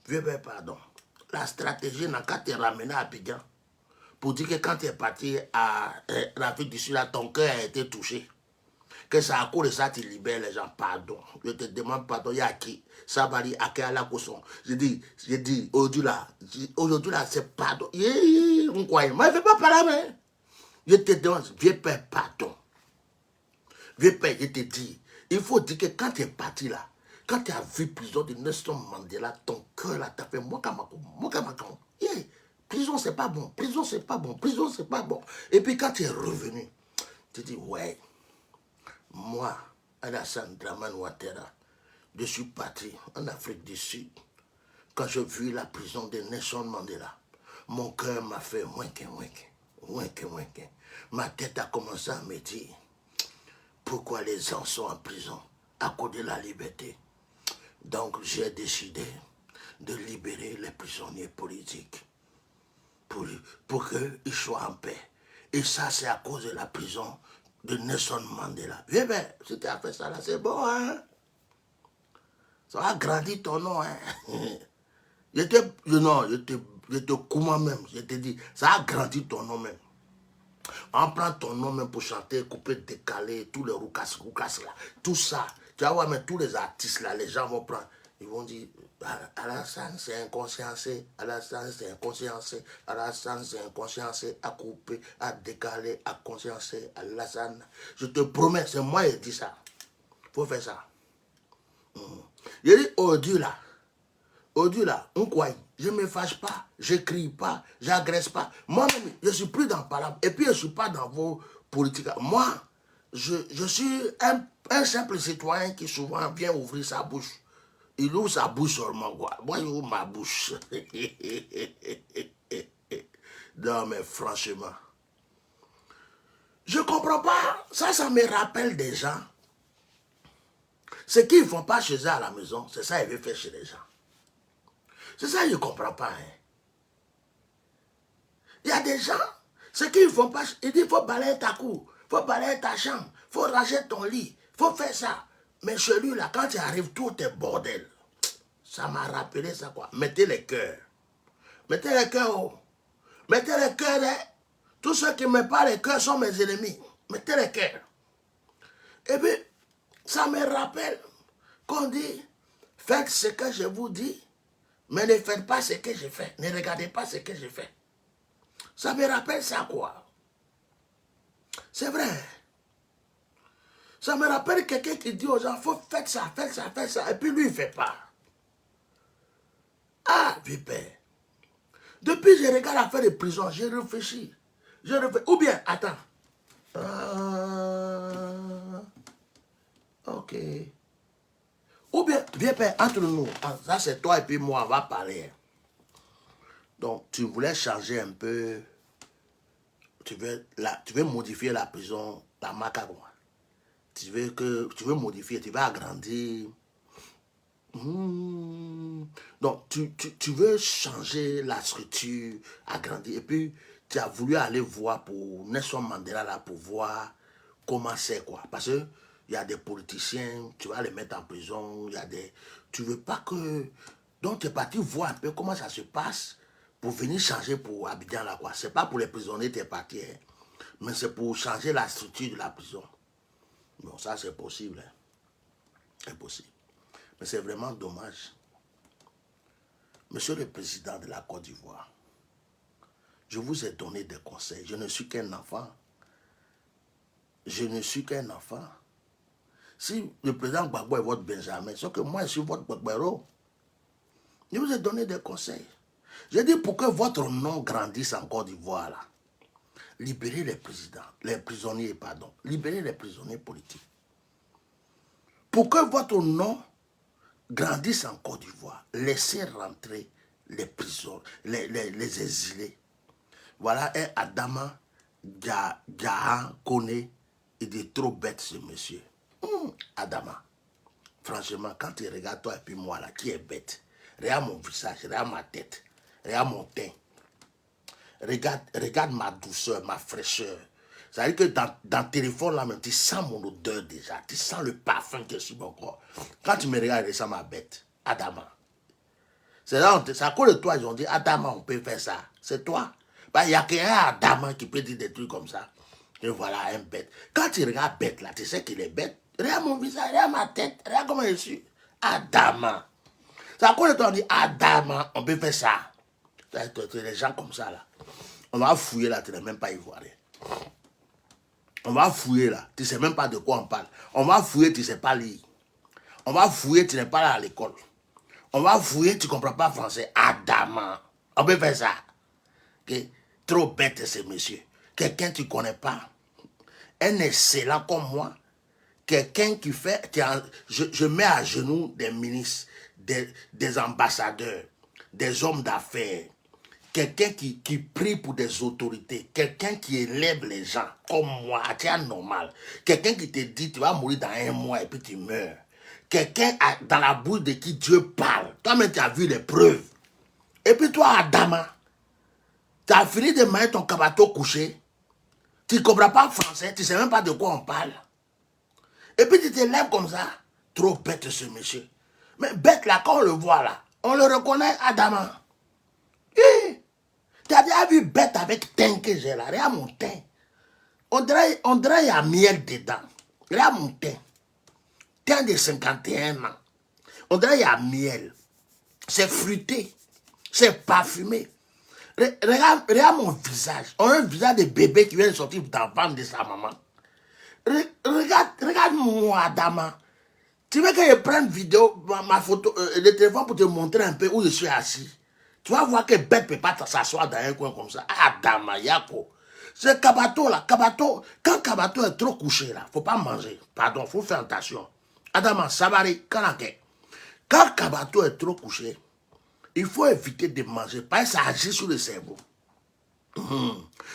Vieux père, pardon. La stratégie n'a qu'à te ramener à Abidjan pour dire que quand tu es parti à l'Afrique du Sud, là, ton cœur a été touché. Que c'est à cause de ça tu libères les gens. Pardon. Je te demande pardon. Il y a qui? Sabali, Akela, Koson. Je dis, aujourd'hui là, c'est pardon. On croit. Moi, je ne fais pas parler, mais. Je te demande, vieux père, pardon. Vieux père, je te dis, il faut dire que quand tu es parti là, quand tu as vu prison de Nelson Mandela, ton cœur là, t'as fait mokamako. Prison, c'est pas bon. Prison, c'est pas bon. Prison, c'est pas bon. Et puis quand tu es revenu, tu dis, ouais, moi, Alassane Dramane Ouattara, je suis parti en Afrique du Sud. Quand j'ai vu la prison de Nelson Mandela, mon cœur m'a fait ouinke. Ma tête a commencé à me dire, pourquoi les gens sont en prison à cause de la liberté. Donc j'ai décidé de libérer les prisonniers politiques pour qu'ils soient en paix. Et ça, c'est à cause de la prison de Nelson Mandela. Eh bien, si tu as fait ça là, c'est bon, hein? Ça va grandir ton nom, hein? Je te comment même, je te dis, ça a grandi ton nom même. On prend ton nom même pour chanter, couper, décaler, tous les roucas là, tout ça. Tu vas voir, mais tous les artistes là, les gens vont prendre, ils vont dire, Alassane c'est inconsciencé, Alassane c'est inconsciencé, Alassane c'est inconsciencé, à couper, à décaler, à consciencé, Alassane. Je te promets, c'est moi qui dis ça. Faut faire ça. Je dis, aujourd'hui là, on croit, je ne me fâche pas, je ne crie pas, je n'agresse pas. Moi-même, je ne suis plus dans parole. Et puis, je ne suis pas dans vos politiques. Moi, je suis un simple citoyen qui souvent vient ouvrir sa bouche. Il ouvre sa bouche seulement, quoi. Moi, il ouvre ma bouche. Non, mais franchement, je ne comprends pas. Ça me rappelle des gens. Ce qu'ils ne font pas chez eux à la maison, c'est ça qu'ils veulent faire chez les gens. C'est ça, je ne comprends pas. Hein. Il y a des gens, ce qu'ils ne font pas, ils disent, il faut balayer ta cour, il faut balayer ta chambre, il faut ranger ton lit, il faut faire ça. Mais celui-là, quand il arrive, tout est bordel. Ça m'a rappelé ça, quoi. Mettez les cœurs. Mettez les cœurs, oh. Mettez les cœurs, hein. Tous ceux qui ne mettent pas les cœurs sont mes ennemis. Mettez les cœurs. Et puis, ça me rappelle qu'on dit, faites ce que je vous dis, mais ne faites pas ce que je fais. Ne regardez pas ce que je fais. Ça me rappelle ça, quoi. C'est vrai. Ça me rappelle quelqu'un qui dit aux gens, faut faire ça, faire ça. Et puis lui, il ne fait pas. Ah, vipère. Depuis que je regarde l'affaire de prison, j'ai réfléchi. Ou bien, attends. Ok. Ou bien, viens, père, entre nous. Ça, c'est toi et puis moi, on va parler. Donc, tu voulais changer un peu. Tu veux modifier la prison, la macabre. Tu veux modifier, tu veux agrandir. Donc, tu veux changer la structure, agrandir. Et puis, tu as voulu aller voir pour Nelson Mandela, là, pour voir comment c'est, quoi. Parce que il y a des politiciens, tu vas les mettre en prison, il y a des... Tu veux pas que... Donc, tu es parti voir un peu comment ça se passe pour venir changer pour Abidjan, là, quoi. C'est pas pour les prisonniers, tu es parti, hein. Mais c'est pour changer la structure de la prison. Bon, ça, c'est possible, hein. C'est possible. Mais c'est vraiment dommage. Monsieur le Président de la Côte d'Ivoire, je vous ai donné des conseils. Je ne suis qu'un enfant. Je ne suis qu'un enfant. Si le président Gbagbo est votre Benjamin, sauf que moi, je suis votre Gbagbero. Je vous ai donné des conseils. J'ai dit pour que votre nom grandisse en Côte d'Ivoire, là, libérez les présidents, les prisonniers, pardon, libérez les prisonniers politiques. Pour que votre nom grandisse en Côte d'Ivoire, laissez rentrer les prisonniers, les exilés. Voilà un Adama Gahan Kone. Il est trop bête ce monsieur. Adama, franchement, quand tu regardes toi et puis moi là, qui est bête, regarde mon visage, regarde ma tête, regarde mon teint. Regarde ma douceur, ma fraîcheur. Ça veut dire que dans le téléphone là même, tu sens mon odeur déjà, tu sens le parfum que je suis mon corps. Quand tu me regardes, tu sens ma bête. Adama. C'est à cause de toi, ils ont dit, Adama, on peut faire ça. C'est toi. Il n'y a qu'un Adama qui peut dire des trucs comme ça. Et voilà, un bête. Quand tu regardes bête là, tu sais qu'il est bête. Regarde mon visage, regarde ma tête, regarde comment je suis. Adama. C'est à cause de toi, on dit, Adama, on peut faire ça. Les gens comme ça là. On va fouiller là, tu n'es même pas ivoirien. On va fouiller là, tu ne sais même pas de quoi on parle. On va fouiller, tu ne sais pas lire. On va fouiller, tu n'es pas là à l'école. On va fouiller, tu ne comprends pas français. Adama. On peut faire ça. Okay? Trop bête ce monsieur. Quelqu'un que tu ne connais pas. Un excellent comme moi. Quelqu'un qui fait... Je mets à genoux des ministres, des ambassadeurs, des hommes d'affaires. Quelqu'un qui prie pour des autorités. Quelqu'un qui élève les gens comme moi, tu es normal. Quelqu'un qui te dit tu vas mourir dans 1 mois et puis tu meurs. Quelqu'un dans la bouche de qui Dieu parle. Toi-même tu as vu les preuves. Et puis toi Adama, tu as fini de mettre ton cabato couché. Tu ne comprends pas français, tu ne sais même pas de quoi on parle. Et puis tu te lèves comme ça. Trop bête ce monsieur. Mais bête là, quand on le voit là, on le reconnaît Adama. Tu as déjà vu bête avec teint que j'ai là. Regarde mon teint. On dirait il y a miel dedans. Regarde mon teint. Teint de 51 ans. On dirait il y a miel. C'est fruité. C'est parfumé. Regarde mon visage. On a un visage de bébé qui vient de sortir dans le ventre de sa maman. Regarde-moi, Adama. Tu veux que je prenne vidéo, ma photo, le téléphone pour te montrer un peu où je suis assis. Tu vas voir que bête ne peut pas s'asseoir dans un coin comme ça. Adama, Yako. Ce Kabato là, Kabato, quand Kabato est trop couché là, il ne faut pas manger. Pardon, il faut faire attention. Adama, Sabari, Kanake. Quand Kabato est trop couché, il faut éviter de manger parce que ça agit sur le cerveau.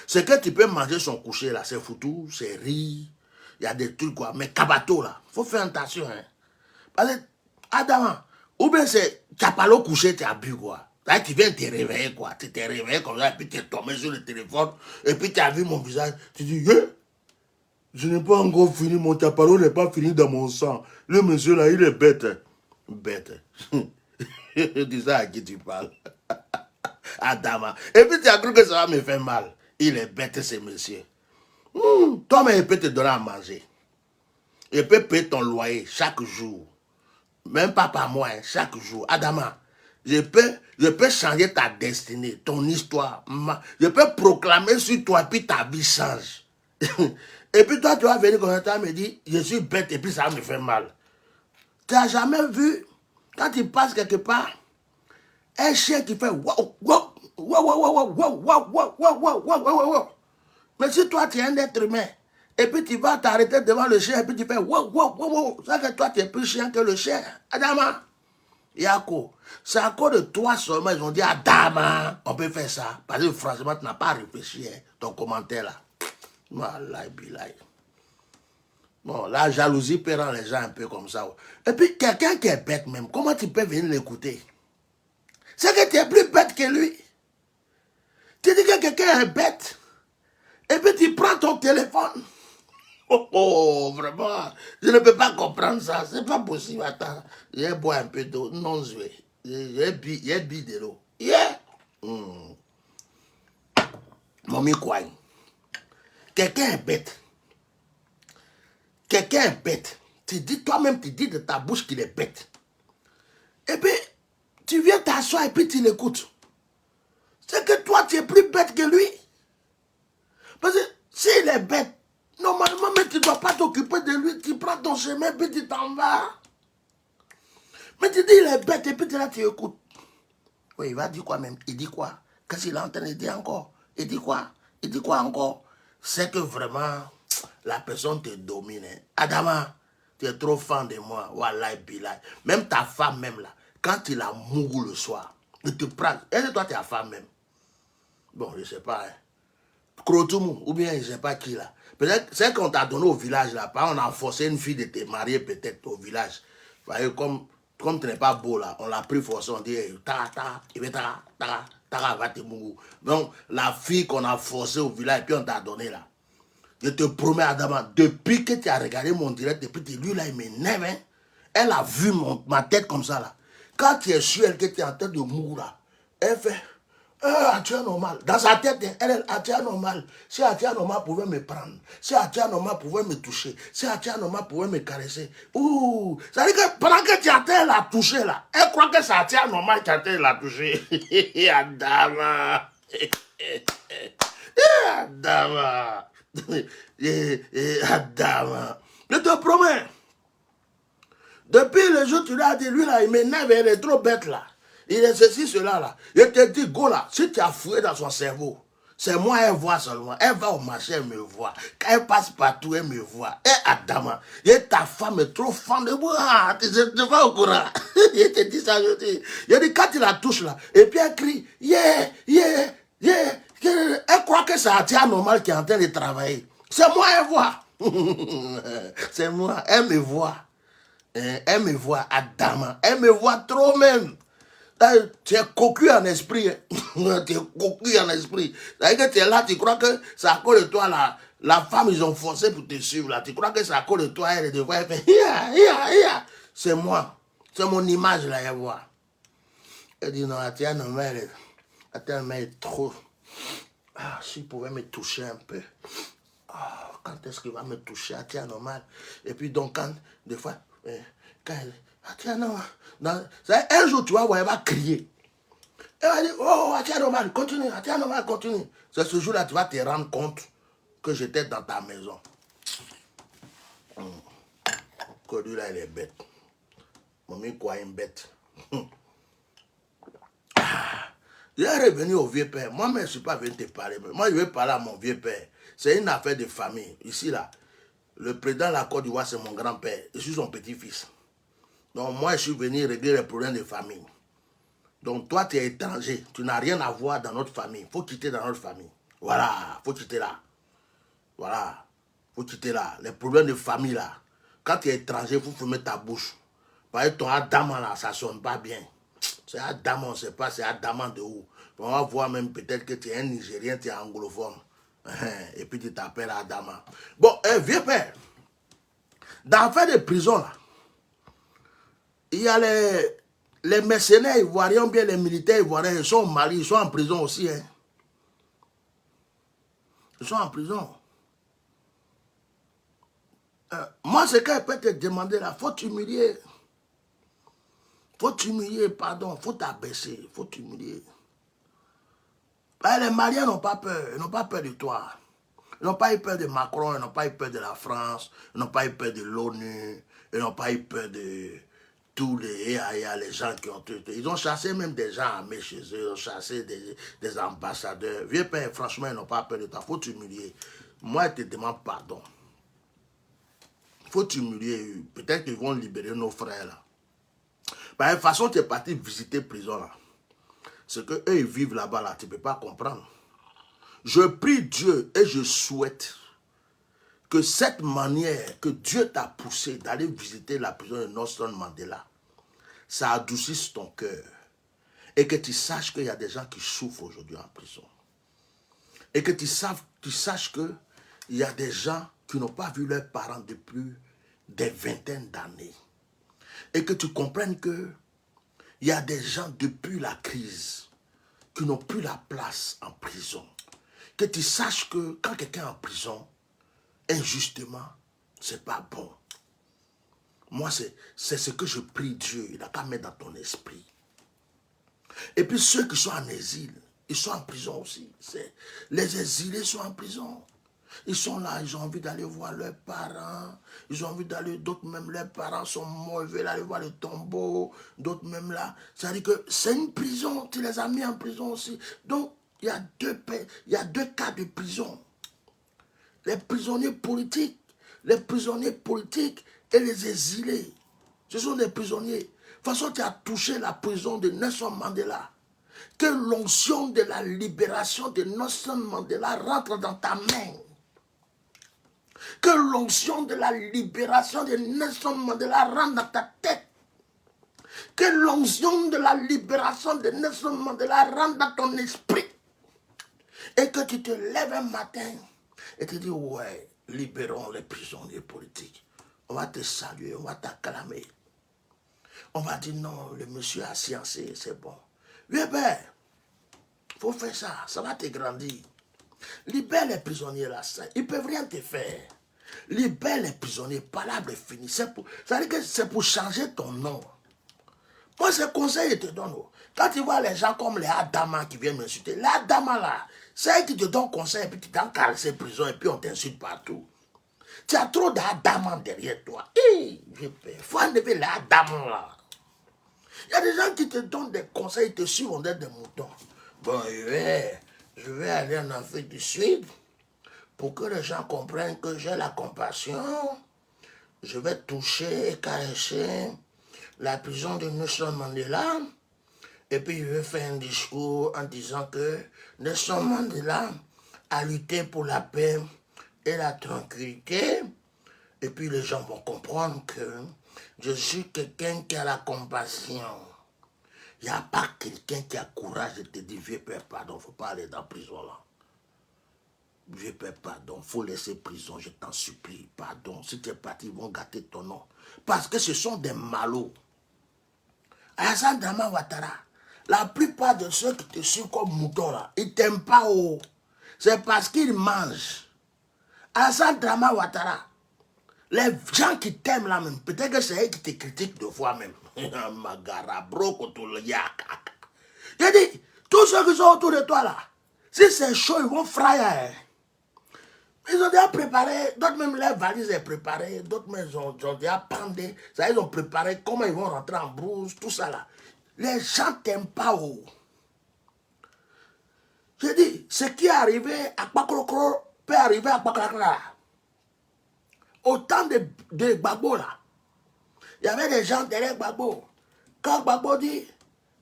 Ce que tu peux manger son coucher là, c'est foutu, c'est riz, il y a des trucs quoi. Mais Kabato là, il faut faire attention. Hein. Parce que, Adama, ou bien c'est, tu n'as pas l'eau couché, tu as bu quoi. Là, tu viens te réveiller, quoi. Tu t'es réveillé comme ça, et puis tu es tombé sur le téléphone, et puis tu as vu mon visage. Tu dis, je n'ai pas encore fini, mon taparo n'est pas fini dans mon sang. Le monsieur là, il est bête. Bête. Je dis ça à qui tu parles. Adama. Et puis tu as cru que ça va me faire mal. Il est bête, ce monsieur. Toi-même, il peut te donner à manger. Il peut payer ton loyer chaque jour. Même pas par mois, hein, chaque jour. Adama. Je peux changer ta destinée, ton histoire. Je peux proclamer sur toi, et puis ta vie change. Et puis toi, tu vas venir comme ça, me dire, je suis bête, et puis ça me fait mal. Tu n'as jamais vu, quand tu passes quelque part, un chien qui fait wow, wow, wow, wow, wow, wow, wow, wow, wow, wow, wow, wow, wow. Mais si toi, tu es un être humain, et puis tu vas t'arrêter devant le chien, et puis tu fais wow, wow, wow, wow, ça fait que toi, tu es plus chien que le chien. Adama. Yako, c'est à cause de toi seulement, ils ont dit Adama, on peut faire ça. Parce que franchement, tu n'as pas réfléchi, hein, ton commentaire là. Malay, bilay. Bon, la jalousie peut rendre les gens un peu comme ça. Et puis, quelqu'un qui est bête même, comment tu peux venir l'écouter? C'est que tu es plus bête que lui. Tu dis que quelqu'un est bête. Et puis, tu prends ton téléphone. Oh, vraiment. Je ne peux pas comprendre ça. C'est pas possible. Attends, je vais boire un peu d'eau. Non, je vais. J'ai bu de l'eau. Yeah. Mommy Kwai. Quelqu'un est bête. Quelqu'un est bête. Tu dis toi-même, tu dis de ta bouche qu'il est bête. Et puis, tu viens t'asseoir et puis tu l'écoutes. C'est que toi, tu es plus bête que lui. Parce que s'il est bête, normalement, mais tu ne dois pas t'occuper de lui. Tu prends ton chemin et puis tu t'en vas. Mais tu dis, il est bête et puis là, tu écoutes. Oui, il va dire quoi même? Il dit quoi? Qu'est-ce qu'il est en train de dire encore? Il dit quoi? Il dit quoi encore? C'est que vraiment, la personne te domine. Adama, tu es trop fan de moi. Wallah, billah. Même ta femme même là, quand il a mouru le soir, il te prend. Est-ce que toi, tu es la femme même? Bon, je ne sais pas. Hein. Krotoumou, ou bien je ne sais pas qui là. Peut-être, c'est qu'on t'a donné au village là. On a forcé une fille de te marier peut-être au village. Vous voyez, comme tu n'es pas beau là, on l'a pris forcé, on dit, va te mourir. Donc, la fille qu'on a forcée au village, et puis on t'a donné là. Je te promets, Adama, depuis que tu as regardé mon direct, depuis que lui là, il m'énerve, hein. Elle a vu ma tête comme ça là. Quand tu es sûr elle, que tu es en train de mourir là, elle fait, Atia normal. Dans sa tête, elle est Atia normal. Si Atia normal pouvait me prendre, si Atia normal pouvait me toucher, si Atia normal pouvait me caresser. Ouh, ça veut dire que pendant que tu as la toucher là, elle croit que c'est Atia normal qui a la toucher. Adama. Adama. Adama. Je te promets. Depuis le jour où tu l'as dit, lui là, il m'énerve, il est trop bête là. Il est ceci, cela là. Je te dis, go là, si tu as fouillé dans son cerveau, c'est moi, elle voit seulement. Elle va au marché, elle me voit. Quand elle passe partout, elle me voit. Et Adama, et ta femme est trop fan de moi. Tu ne vas au courant. Je te dis ça, je dis. Je dis, quand tu la touches là, et puis elle crie, yeah, yeah, yeah. Elle croit que c'est Atia normal qui est en train de travailler. C'est moi, elle voit. C'est moi, elle me voit. Elle me voit, Adama. Elle me voit trop même. Tu es cocu en esprit. Tu es cocu en esprit. C'est-à-dire que tu es là, tu crois que c'est à cause de toi, la femme, ils ont forcé pour te suivre. Là. Tu crois que c'est à cause de toi, elle devrait faire. C'est moi. C'est mon image, là, elle voit. Elle dit non, Atiana, elle est trop. Ah, s'il pouvait me toucher un peu. Ah, quand est-ce qu'il va me toucher, Atiana, normal. Et puis, donc, quand, des fois, quand elle. Atiana, un jour, tu vas voir, elle va crier. Elle va dire, oh, Atiana, normal, continue, Atiana, normal, continue. C'est ce jour-là, tu vas te rendre compte que j'étais dans ta maison. Que lui, là, il est bête. Mamie, quoi, une bête. Je suis revenu au vieux père. Moi, je ne suis pas venu te parler. Moi, je vais parler à mon vieux père. C'est une affaire de famille. Ici, là, le président de la Côte d'Ivoire, c'est mon grand-père. Je suis son petit-fils. Donc, moi, je suis venu régler les problèmes de famille. Donc, toi, tu es étranger. Tu n'as rien à voir dans notre famille. Il faut quitter dans notre famille. Voilà, il faut quitter là. Voilà, il faut quitter là. Les problèmes de famille, là. Quand tu es étranger, il faut fermer ta bouche. Parce que ton Adama, là, ça ne sonne pas bien. C'est Adama, on ne sait pas, c'est Adama de où. On va voir même peut-être que tu es un Nigérien, tu es anglophone. Et puis tu t'appelles Adama. Bon, vieux père, dans l'affaire de prison, là, il y a les mercenaires ivoiriens, bien les militaires ivoiriens, ils sont au Mali, ils sont en prison aussi. Hein. Ils sont en prison. Moi, ce qu'elle peut te demander là, il faut t'humilier. Il faut t'humilier, pardon, il faut t'abaisser, il faut t'humilier. Les Maliens n'ont pas peur, ils n'ont pas peur de toi. Ils n'ont pas eu peur de Macron, ils n'ont pas eu peur de la France, ils n'ont pas eu peur de l'ONU, ils n'ont pas eu peur de tous les gens qui ont tué. Ils ont chassé même des gens armés chez eux, ils ont chassé des ambassadeurs. Vieux père, franchement, ils n'ont pas peur de toi, il faut t'humilier. Moi, je te demande pardon. Il faut t'humilier. Peut-être qu'ils vont libérer nos frères là. De toute façon, tu es parti visiter prison là. Ce qu'eux, ils vivent là-bas, là, tu ne peux pas comprendre. Je prie Dieu et je souhaite que cette manière que Dieu t'a poussé d'aller visiter la prison de Nelson Mandela, ça adoucisse ton cœur. Et que tu saches qu'il y a des gens qui souffrent aujourd'hui en prison. Et que tu saches qu'il y a des gens qui n'ont pas vu leurs parents depuis des vingtaines d'années. Et que tu comprennes qu'il y a des gens depuis la crise qui n'ont plus la place en prison. Que tu saches que quand quelqu'un est en prison, injustement, c'est pas bon. Moi, c'est ce que je prie Dieu. Il n'a qu'à mettre dans ton esprit. Et puis ceux qui sont en exil, ils sont en prison aussi. Les exilés sont en prison. Ils sont là, ils ont envie d'aller voir leurs parents. Ils ont envie d'aller, d'autres même, leurs parents sont morts, ils veulent aller voir le tombeau. D'autres même là. C'est-à-dire que c'est une prison, tu les as mis en prison aussi. Donc, il y a deux cas de prison. Les prisonniers politiques et les exilés. Ce sont des prisonniers. De toute façon, tu as touché la prison de Nelson Mandela. Que l'onction de la libération de Nelson Mandela rentre dans ta main. Que l'onction de la libération de Nelson Mandela rentre dans ta tête. Que l'onction de la libération de Nelson Mandela rentre dans ton esprit. Et que tu te lèves un matin et te dis, ouais, libérons les prisonniers politiques. On va te saluer, on va t'acclamer. On va dire, non, le monsieur a sciencé, c'est bon. Oui, ben, il faut faire ça, ça va te grandir. Libère les prisonniers là, ils ne peuvent rien te faire. Libère les prisonniers, palabre finie. Ça veut dire que c'est pour changer ton nom. Moi, ce conseil, je te donne. Quand tu vois les gens comme les Adama qui viennent m'insulter, les Adama là, c'est eux qui te donnent conseil et puis tu t'encarres ces prisons et puis on t'insulte partout. Tu as trop d'Adama derrière toi. Il faut enlever les Adama là. Il y a des gens qui te donnent des conseils, ils te suivent, on est des moutons. Bon, je vais aller en Afrique du Sud pour que les gens comprennent que j'ai la compassion. Je vais toucher et caresser la prison de Nelson Mandela. Et puis je vais faire un discours en disant que Nelson Mandela a lutté pour la paix et la tranquillité. Et puis les gens vont comprendre que je suis quelqu'un qui a la compassion. Il n'y a pas quelqu'un qui a courage de te dire, vieux père, pardon, il ne faut pas aller dans la prison là. Vieux père, pardon, il faut laisser prison, je t'en supplie, pardon. Si tu es parti, ils vont gâter ton nom. Parce que ce sont des malots. Alassane Dramane Ouattara, la plupart de ceux qui te suivent comme moutons là, ils ne t'aiment pas. Oh. C'est parce qu'ils mangent. Alassane Dramane Ouattara, les gens qui t'aiment là même, peut-être que c'est eux qui te critiquent deux fois même. Magarabro, Kotoliak. J'ai dit, tous ceux qui sont autour de toi là, si c'est chaud, ils vont frayer. Ils ont déjà préparé, d'autres même leurs valises sont préparées, d'autres même ont déjà pendé, ça ils ont préparé comment ils vont rentrer en brousse, tout ça là. Les gens t'aiment pas. Oh. J'ai dit, ce qui est arrivé à Kpakrokro peut arriver à Kpakrakra. Au temps de Gbagbo là, il y avait des gens derrière Gbagbo. Quand Gbagbo dit,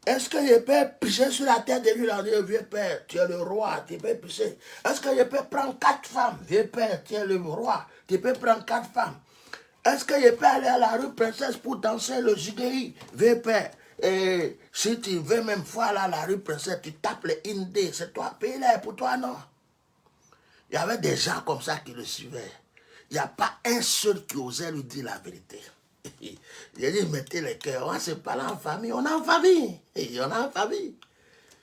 est-ce que je peux pisser sur la tête de lui, là, vieux père, tu es le roi, tu peux pisser. Est-ce que je peux prendre 4 femmes, vieux père, tu es le roi, tu peux prendre 4 femmes. Est-ce que je peux aller à la rue Princesse pour danser le jigéi, vieux père. Et si tu veux même voir là, la rue Princesse, tu tapes le indé, c'est toi, pays là, pour toi, non. Il y avait des gens comme ça qui le suivaient. Il n'y a pas un seul qui osait lui dire la vérité. J'ai dit, mettez les cœurs, on va se parler en famille, on est en famille. Et on est en famille.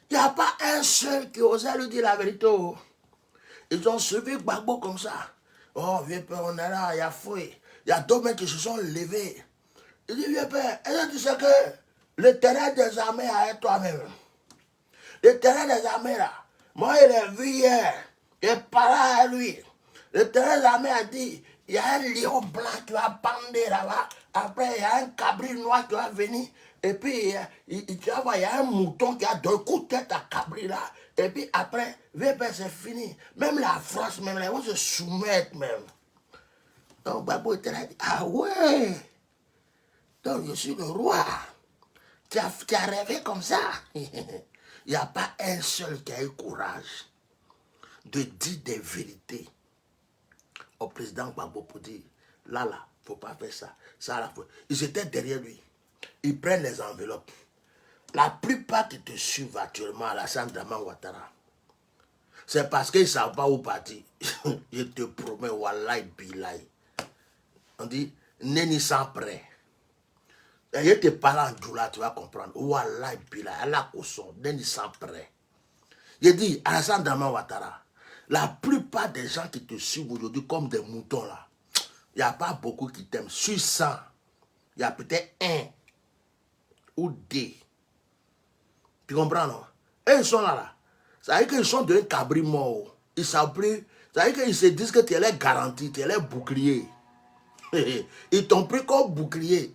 Il n'y a pas un seul qui osait lui dire la vérité. Ils ont suivi Gbagbo comme ça. Oh, vieux père, on est là, il y a fouille. Il y a d'autres mecs qui se sont levés. Il dit, vieux père, est-ce que tu sais que le terrain des armées est toi-même? Le terrain des armées là, moi je l'ai vu hier, j'ai parlé à lui. Le terrain des armées a dit, il y a un lion blanc qui va bander là-bas, après il y a un cabri noir qui va venir, et puis tu vas voir, il y a un mouton qui a deux coups de tête à cabri là, et puis après, c'est fini. Même la France, même là, ils vont se soumettre même. Donc Gbagbo était là, ah ouais, donc je suis le roi. Tu as rêvé comme ça. Il n'y a pas un seul qui a eu courage de dire des vérités au président Gbagbo pour dire, là, faut pas faire ça. Ça, là, ils étaient derrière lui. Ils prennent les enveloppes. La plupart qui te suivent actuellement à la Sandama Ouattara, c'est parce qu'ils ne savent pas où partir. Je te promets, Wallahi Bilay. On dit, Neni sans prêt. Et je te parle en doula, tu vas comprendre. Wallahi Bilay, Allah Koson, Neni sans prêt. Je dis, Alassane Dramane Ouattara, la plupart des gens qui te suivent aujourd'hui comme des moutons là, il n'y a pas beaucoup qui t'aiment. Sur 100, il y a peut-être 1 ou 2. Tu comprends, non? Et ils sont là. Ça veut dire qu'ils sont devenus cabris morts. Ils ne savent plus. Ça veut dire qu'ils se disent que tu es les garanties, tu es les boucliers. Ils t'ont pris comme bouclier.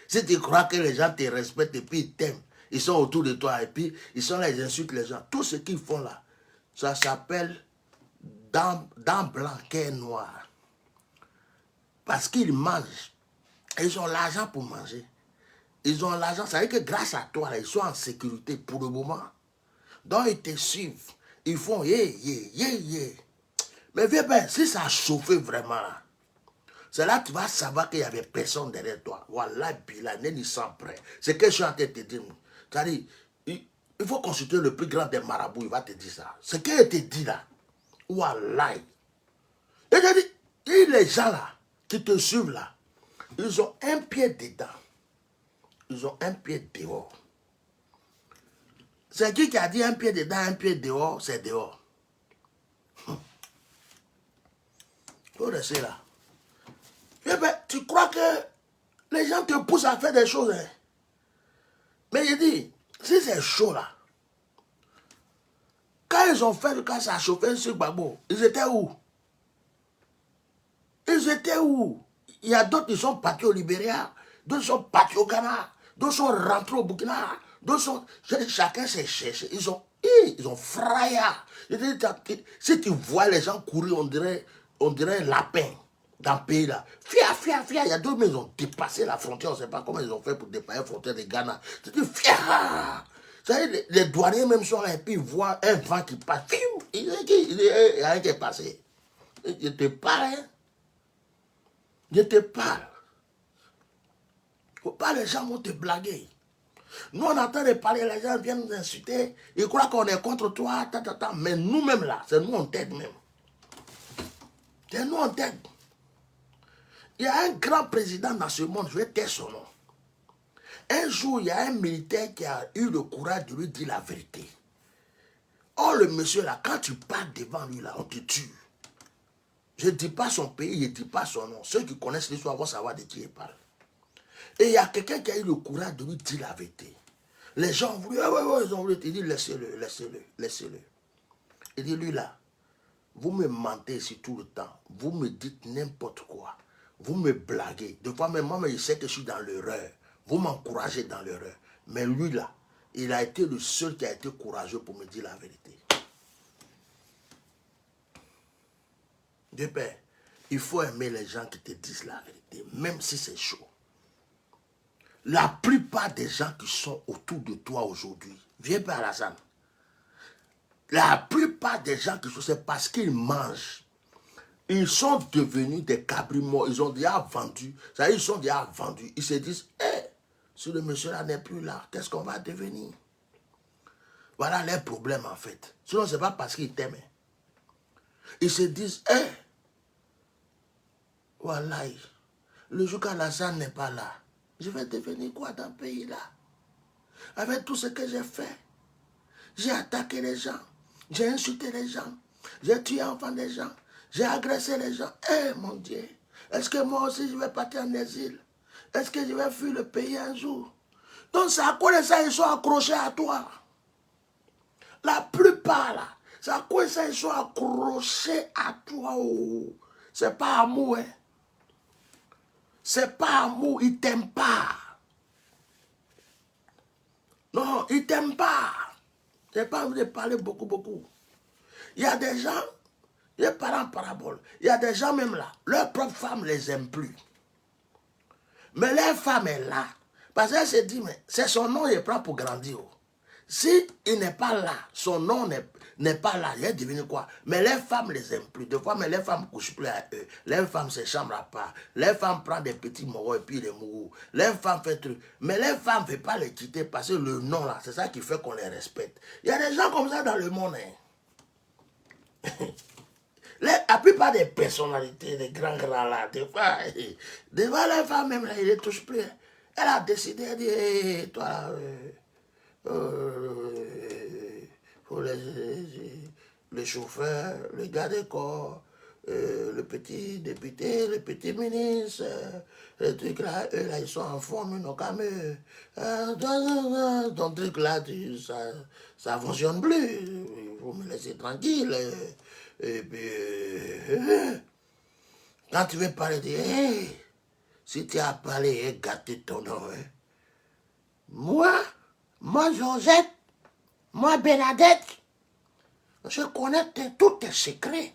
Si tu crois que les gens te respectent et puis ils t'aiment, ils sont autour de toi et puis ils sont là, ils insultent les gens. Tout ce qu'ils font là, ça s'appelle dents blanc, cœur noir. Parce qu'ils mangent. Ils ont l'argent pour manger. Ils ont l'argent, ça veut dire que grâce à toi, là, ils sont en sécurité pour le moment. Donc ils te suivent. Ils font yeah. Mais viens bien, si ça a chauffé vraiment là, c'est là que tu vas savoir qu'il n'y avait personne derrière toi. Voilà, Bila, n'est sans prêt. C'est que je suis en train de te dire. C'est-à-dire, il faut consulter le plus grand des marabouts, il va te dire ça. Ce qu'il te dit là, voilà. Et je dis, et les gens là, qui te suivent là, ils ont un pied dedans. Ils ont un pied dehors. C'est qui a dit un pied dedans, un pied dehors, c'est dehors. Il faut rester là. Eh ben, tu crois que les gens te poussent à faire des choses, hein? Mais il dit, si c'est chaud là, quand ils ont fait, quand ça a chauffé sur Gbagbo, ils étaient où? Ils étaient où? Il y a d'autres qui sont partis au Libéria, d'autres sont partis au Ghana, d'autres sont rentrés au Burkina, d'autres sont... Chacun s'est cherché. Ils ont fraillé. Si tu vois les gens courir, on dirait lapin dans le pays là. Fia. Il y a d'autres, mais ils ont dépassé la frontière. On ne sait pas comment ils ont fait pour dépasser la frontière de Ghana. Tu dis fia. Vous savez, les douaniers même sont là et puis ils voient un vent qui passe. Il y a rien qui est passé. Je te parle, hein? Je te parle. Faut pas, les gens vont te blaguer. Nous, on entend de parler, les gens viennent nous insulter. Ils croient qu'on est contre toi, mais nous-mêmes là, c'est nous on t'aide même. C'est nous on t'aide. Il y a un grand président dans ce monde, je vais taire son nom. Un jour, il y a un militaire qui a eu le courage de lui dire la vérité. Oh, le monsieur là, quand tu parles devant lui là, on te tue. Je ne dis pas son pays, je ne dis pas son nom. Ceux qui connaissent l'histoire vont savoir de qui il parle. Et il y a quelqu'un qui a eu le courage de lui dire la vérité. Les gens ont voulu, ils ont voulu, il dit laissez-le. Il dit lui là, vous me mentez ici tout le temps, vous me dites n'importe quoi, vous me blaguez. Des fois même moi, je sais que je suis dans l'erreur, vous m'encouragez dans l'erreur. Mais lui là, il a été le seul qui a été courageux pour me dire la vérité. De père, il faut aimer les gens qui te disent la vérité, même si c'est chaud. La plupart des gens qui sont autour de toi aujourd'hui, viens par Alassane. La plupart des gens qui sont, c'est parce qu'ils mangent. Ils sont devenus des cabris morts. Ils ont déjà vendu. Ça, ils sont déjà vendus. Ils se disent, si le monsieur là n'est plus là, qu'est-ce qu'on va devenir? Voilà les problèmes en fait. Sinon, ce n'est pas parce qu'ils t'aiment. Ils se disent, voilà, le jour qu'Alassane n'est pas là, je vais devenir quoi dans ce pays-là? Avec tout ce que j'ai fait, j'ai attaqué les gens, j'ai insulté les gens, j'ai tué enfants des gens, j'ai agressé les gens. Mon Dieu, est-ce que moi aussi je vais partir en exil? Est-ce que je vais fuir le pays un jour? Donc c'est à cause de ça ils sont accrochés à toi. La plupart là, c'est à cause de ça ils sont accrochés à toi. Oh. C'est pas amour, hein. C'est pas amour, ils t'aiment pas. Non, ils t'aiment pas. Je n'ai pas envie de parler beaucoup. Il y a des gens, je parle en parabole, il y a des gens même là, leurs propres femmes ne les aiment plus. Mais leur femme est là. Parce qu'elle se dit, mais c'est son nom qu'il prend pour grandir. Si il n'est pas là, son nom n'est... n'est pas là. Il est devenu quoi? Mais les femmes les aiment plus. Des fois, mais les femmes ne couchent plus à eux. Les femmes se chambrent à part. Les femmes prennent des petits moraux et puis les mourront. Les femmes font truc. Mais les femmes ne veulent pas les quitter parce que le nom là, c'est ça qui fait qu'on les respecte. Il y a des gens comme ça dans le monde. Hein. La plupart des personnalités, des grands là, des fois les femmes même, là, ils ne les touchent plus. Elle a décidé, elle dit, hey, toi là, pour les chauffeurs, le garde des corps, le petit député, le petit ministre, les trucs là, eux là, ils sont en forme, ils n'ont qu'à me... ton truc là, ça ne fonctionne plus, il faut me laisser tranquille. Et puis, quand tu veux parler, dis, hey, si tu as parlé et gâté ton nom, hein, moi Georgette, moi Bernadette, je connais tous tes secrets.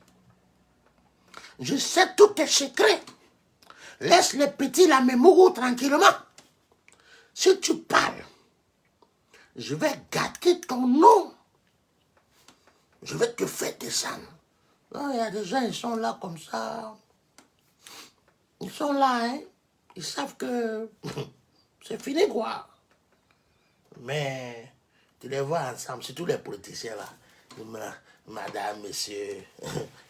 Je sais tous tes secrets. Laisse les petits là me mourir tranquillement. Si tu parles, je vais gâter ton nom. Je vais te faire descendre. Il y a des gens, ils sont là comme ça. Ils sont là, hein. Ils savent que c'est fini, quoi. Mais tu les vois ensemble, surtout les politiciens là. Madame, monsieur,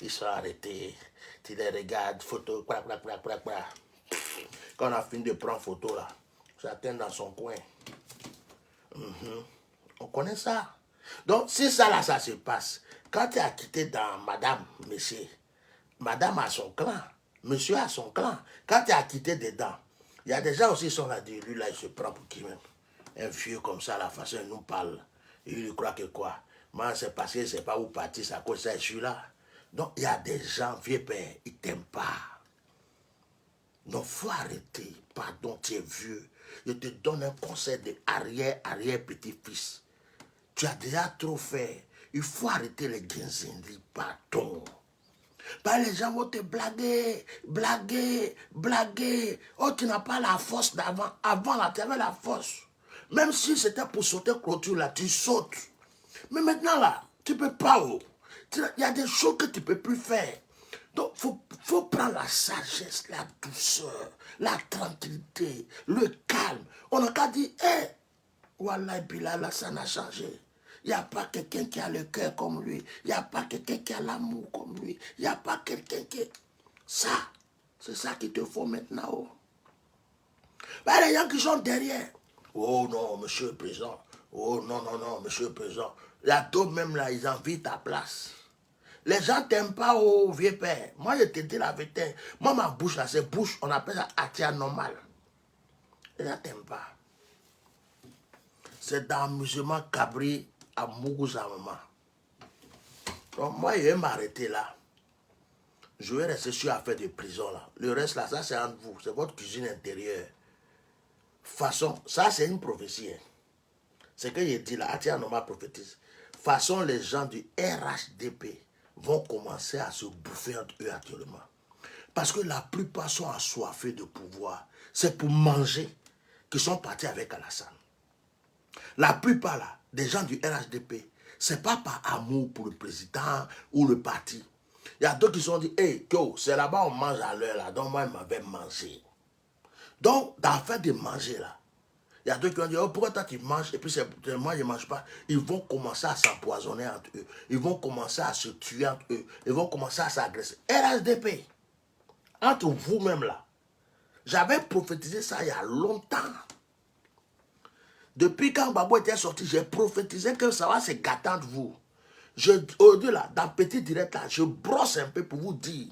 ils sont arrêtés. Tu les regardes, photo, quoi. Quand on a fini de prendre photo là, chacun dans son coin. On connaît ça. Donc, si ça là, ça se passe, quand tu as quitté dans madame, monsieur, madame a son clan, monsieur a son clan. Quand tu as quitté dedans, il y a des gens aussi qui sont là, lui là, il se prend pour qui même? Un vieux comme ça, la façon dont il nous parle. Il croit que quoi? Moi, c'est parce que je ne sais pas où partir, c'est à cause de ça, je suis là. Donc, il y a des gens, vieux père, ils ne t'aiment pas. Donc, il faut arrêter. Pardon, tu es vieux. Je te donne un conseil de arrière-petit-fils. Tu as déjà trop fait. Il faut arrêter les guinzeries. Pardon. Bah, les gens vont te blaguer. Oh, tu n'as pas la force d'avant. Avant, là, tu avais la force. Même si c'était pour sauter clôture, là, tu sautes. Mais maintenant, là, tu ne peux pas. Oh. Il y a des choses que tu ne peux plus faire. Donc, il faut prendre la sagesse, la douceur, la tranquillité, le calme. On n'a qu'à dire, hé, Wallah, Bilal, là, ça n'a changé. Il n'y a pas quelqu'un qui a le cœur comme lui. Il n'y a pas quelqu'un qui a l'amour comme lui. Il n'y a pas quelqu'un qui... Ça, c'est ça qu'il te faut maintenant. Oh. Ben, les gens qui sont derrière. Oh non, monsieur le président. Oh non, monsieur le président. La d'autres même là, ils envient ta place. Les gens ne t'aiment pas, oh vieux père. Moi, je te dis la vérité. Moi, ma bouche là, c'est bouche, on appelle ça atia normal. Les gens ne t'aiment pas. C'est dans l'amusement cabri à Mougouza, maman. Donc, moi, je vais m'arrêter là. Je vais rester sur l'affaire de prison là. Le reste là, ça c'est entre vous. C'est votre cuisine intérieure. Façon, ça c'est une prophétie. Hein. C'est que j'ai dit là, atia normal prophétise. Façon, les gens du RHDP vont commencer à se bouffer entre eux actuellement. Parce que la plupart sont assoiffés de pouvoir. C'est pour manger qu'ils sont partis avec Alassane. La plupart là, des gens du RHDP, ce n'est pas par amour pour le président ou le parti. Il y a d'autres qui se sont dit, hey, c'est là-bas on mange à l'heure là, donc moi je m'avais mangé. Donc, dans l'affaire de manger là, il y a d'autres qui ont dit, oh, pourquoi toi tu manges et puis moi je ne mange pas. Ils vont commencer à s'empoisonner entre eux. Ils vont commencer à se tuer entre eux. Ils vont commencer à s'agresser. RHDP, entre vous-même là, j'avais prophétisé ça il y a longtemps. Depuis quand Babou était sorti, j'ai prophétisé que ça va se gâter entre vous. Au-delà, dans Petit Direct là, je brosse un peu pour vous dire,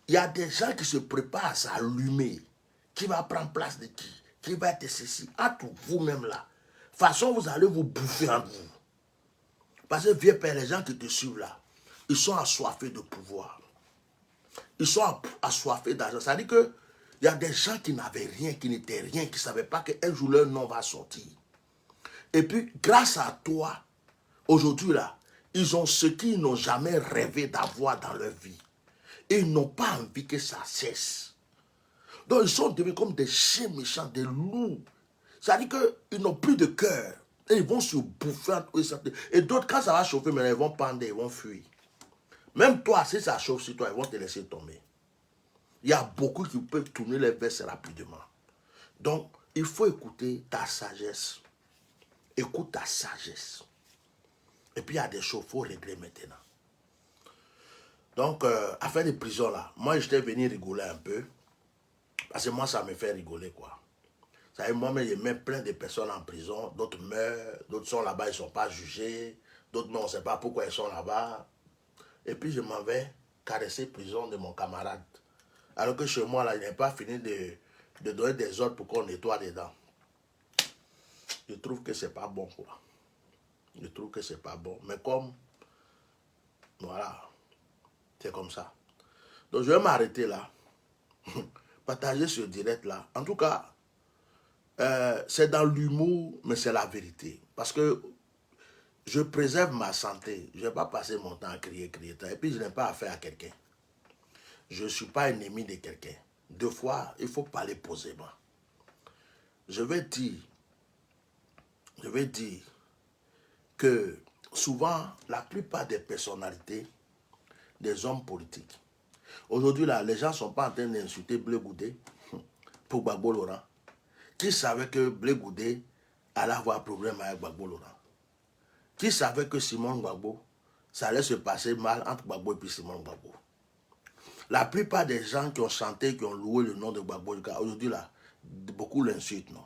il y a des gens qui se préparent à s'allumer. Qui va prendre place de qui va être ceci, entre vous-même là. De toute façon, vous allez vous bouffer entre vous. Parce que, vieux père, les gens qui te suivent là, ils sont assoiffés de pouvoir. Ils sont assoiffés d'argent. Ça veut dire qu'il y a des gens qui n'avaient rien, qui n'étaient rien, qui ne savaient pas qu'un jour leur nom va sortir. Et puis, grâce à toi, aujourd'hui là, ils ont ce qu'ils n'ont jamais rêvé d'avoir dans leur vie. Et ils n'ont pas envie que ça cesse. Donc ils sont devenus comme des chiens méchants, des loups. Ça veut dire qu'ils n'ont plus de cœur. Et ils vont se bouffer entre eux. Et d'autres, quand ça va chauffer, mais ils vont pendre, ils vont fuir. Même toi, si ça chauffe sur toi, ils vont te laisser tomber. Il y a beaucoup qui peuvent tourner les vestes rapidement. Donc, il faut écouter ta sagesse. Écoute ta sagesse. Et puis, il y a des choses qu'il faut régler maintenant. Donc, affaire de prison là, moi, j'étais venu rigoler un peu. Parce que moi, ça me fait rigoler, quoi. Ça veut dire, moi-même, je mets plein de personnes en prison. D'autres meurent, d'autres sont là-bas, ils ne sont pas jugés. D'autres, on ne sait pas pourquoi ils sont là-bas. Et puis, je m'en vais caresser la prison de mon camarade. Alors que chez moi, là, il n'est pas fini de donner des ordres pour qu'on nettoie dedans. Je trouve que c'est pas bon, quoi. Je trouve que c'est pas bon. Mais comme, voilà, c'est comme ça. Donc, je vais m'arrêter là. Partager ce direct là. En tout cas, c'est dans l'humour, mais c'est la vérité. Parce que je préserve ma santé. Je ne vais pas passer mon temps à crier. Et puis, je n'ai pas affaire à quelqu'un. Je ne suis pas ennemi de quelqu'un. Deux fois, il faut parler posément. Je vais dire que souvent, la plupart des personnalités, des hommes politiques, aujourd'hui, là, les gens ne sont pas en train d'insulter Blé Goudé pour Gbagbo Laurent. Qui savait que Blé Goudé allait avoir un problème avec Gbagbo Laurent? Qui savait que Simon Gbagbo, ça allait se passer mal entre Gbagbo et puis Simon Gbagbo? La plupart des gens qui ont chanté, qui ont loué le nom de Gbagbo, aujourd'hui, là, beaucoup l'insultent, non?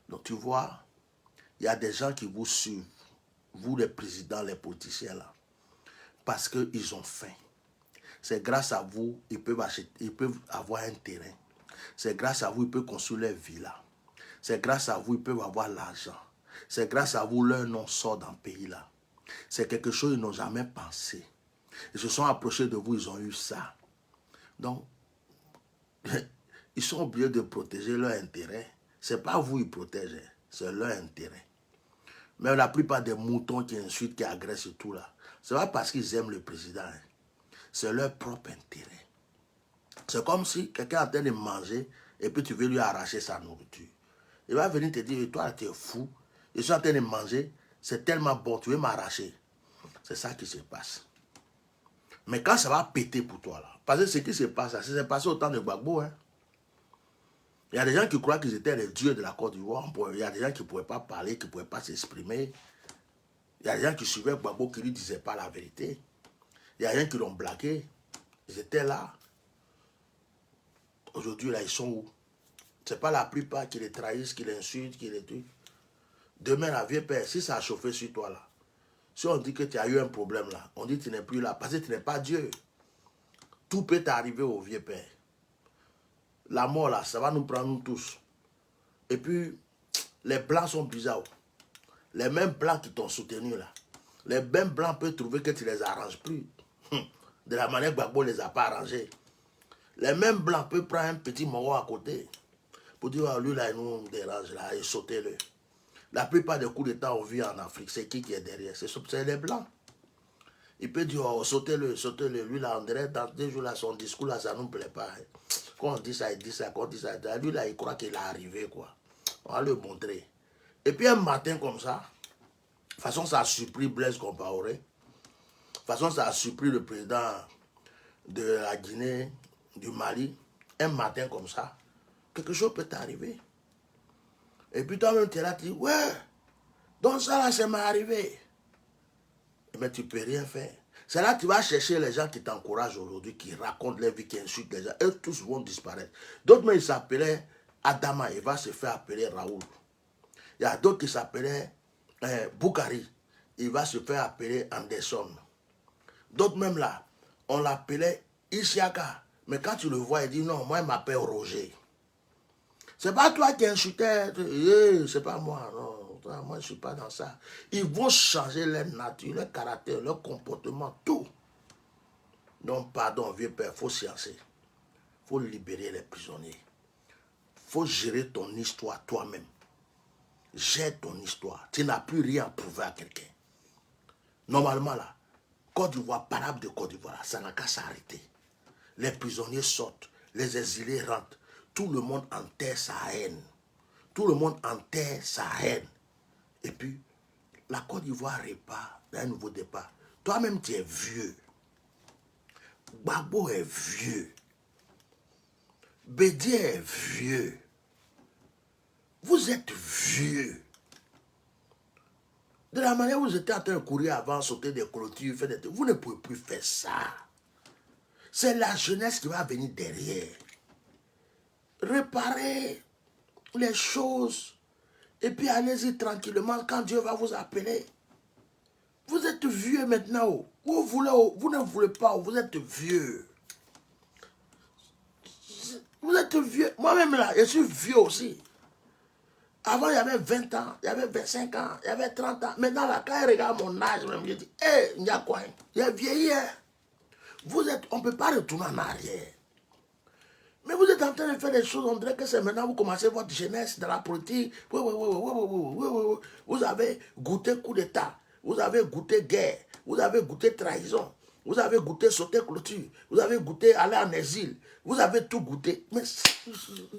Donc, tu vois, il y a des gens qui vous suivent, vous les présidents, les politiciens, là, parce qu'ils ont faim. C'est grâce à vous, ils peuvent avoir un terrain. C'est grâce à vous, ils peuvent construire leur villas. C'est grâce à vous, ils peuvent avoir l'argent. C'est grâce à vous, leur nom sort dans le pays-là. C'est quelque chose qu'ils n'ont jamais pensé. Ils se sont approchés de vous, ils ont eu ça. Donc, ils sont obligés de protéger leur intérêt. Ce n'est pas vous qu'ils protègent, c'est leur intérêt. Mais la plupart des moutons qui insultent, qui agressent et tout là, ce n'est pas parce qu'ils aiment le président. Hein. C'est leur propre intérêt. C'est comme si quelqu'un est en train de manger et puis tu veux lui arracher sa nourriture. Il va venir te dire, toi tu es fou, je suis en train de manger, c'est tellement bon, tu veux m'arracher. C'est ça qui se passe. Mais quand ça va péter pour toi, là, parce que ce qui se passe, ça s'est passé au temps de Gbagbo. Hein. Il y a des gens qui croient qu'ils étaient les dieux de la Côte d'Ivoire. Il y a des gens qui ne pouvaient pas parler, qui ne pouvaient pas s'exprimer. Il y a des gens qui suivaient Gbagbo qui ne lui disaient pas la vérité. Il y a des gens qui l'ont blagué. Ils étaient là. Aujourd'hui, là, ils sont où? Ce n'est pas la plupart qui les trahissent, qui les insultent, qui les tuent. Demain, la vieille père, si ça a chauffé sur toi, là, si on dit que tu as eu un problème, là, on dit que tu n'es plus là, parce que tu n'es pas Dieu. Tout peut t'arriver au vieux père. La mort, là, ça va nous prendre nous tous. Et puis, les blancs sont bizarres. Les mêmes blancs qui t'ont soutenu, là. Les mêmes blancs peuvent trouver que tu ne les arranges plus. De la manière que Gbagbo ne les a pas arrangés. Les mêmes blancs peuvent prendre un petit moro à côté. Pour dire, oh, lui, là, il nous dérange, là, et sauter-le. La plupart des coups d'État on vit en Afrique. C'est qui est derrière? C'est les blancs. Il peut dire, oh, sautez-le, sautez-le. Lui, là, on dirait, dans 2 jours, là, son discours, là, ça ne nous plaît pas. Quand on dit ça, il dit ça. Quand on dit ça, lui, là, il croit qu'il est arrivé, quoi. On va le montrer. Et puis, un matin comme ça, de toute façon, ça a surpris Blaise Compaoré. De toute façon, ça a surpris le président de la Guinée, du Mali. Un matin comme ça, quelque chose peut t'arriver. Et puis, toi-même, tu es là, tu dis, ouais, donc ça, là, ça m'est arrivé. Mais tu ne peux rien faire. C'est là que tu vas chercher les gens qui t'encouragent aujourd'hui, qui racontent leur vie, qui insultent les gens. Eux tous vont disparaître. D'autres, mais ils s'appelaient Adama, il va se faire appeler Raoul. Il y a d'autres qui s'appelaient Boukari, il va se faire appeler Anderson. D'autres même là, on l'appelait Isiaka. Mais quand tu le vois, il dit non, moi, il m'appelle Roger. C'est pas toi qui insultais, c'est pas moi, non. Moi, je ne suis pas dans ça. Ils vont changer leur nature, leur caractère, leur comportement, tout. Donc, pardon, vieux père, il faut sciencer. Il faut libérer les prisonniers. Il faut gérer ton histoire toi-même. Gère ton histoire. Tu n'as plus rien à prouver à quelqu'un. Normalement, là, Côte d'Ivoire, parable de Côte d'Ivoire, ça n'a qu'à s'arrêter. Les prisonniers sortent, les exilés rentrent. Tout le monde enterre sa haine. Tout le monde enterre sa haine. Et puis, la Côte d'Ivoire repart d'un nouveau départ. Toi-même, tu es vieux. Gbagbo est vieux. Bédié est vieux. Vous êtes vieux. De la manière où vous étiez en train de courir avant, sauter des clôtures, faire des... vous ne pouvez plus faire ça. C'est la jeunesse qui va venir derrière. Réparez les choses. Et puis allez-y tranquillement quand Dieu va vous appeler. Vous êtes vieux maintenant. Vous ne voulez pas, vous êtes vieux. Vous êtes vieux. Moi-même là, je suis vieux aussi. Avant, il y avait 20 ans, il y avait 25 ans, il y avait 30 ans. Maintenant, là, quand je regarde mon âge, je dis, hé, il y a quoi? Il a vieilli. On ne peut pas retourner en arrière. Mais vous êtes en train de faire des choses, on dirait que c'est maintenant que vous commencez votre jeunesse dans la politique. Vous avez goûté coup d'État, vous avez goûté guerre, vous avez goûté trahison, vous avez goûté sauter clôture, vous avez goûté aller en exil, vous avez tout goûté. Mais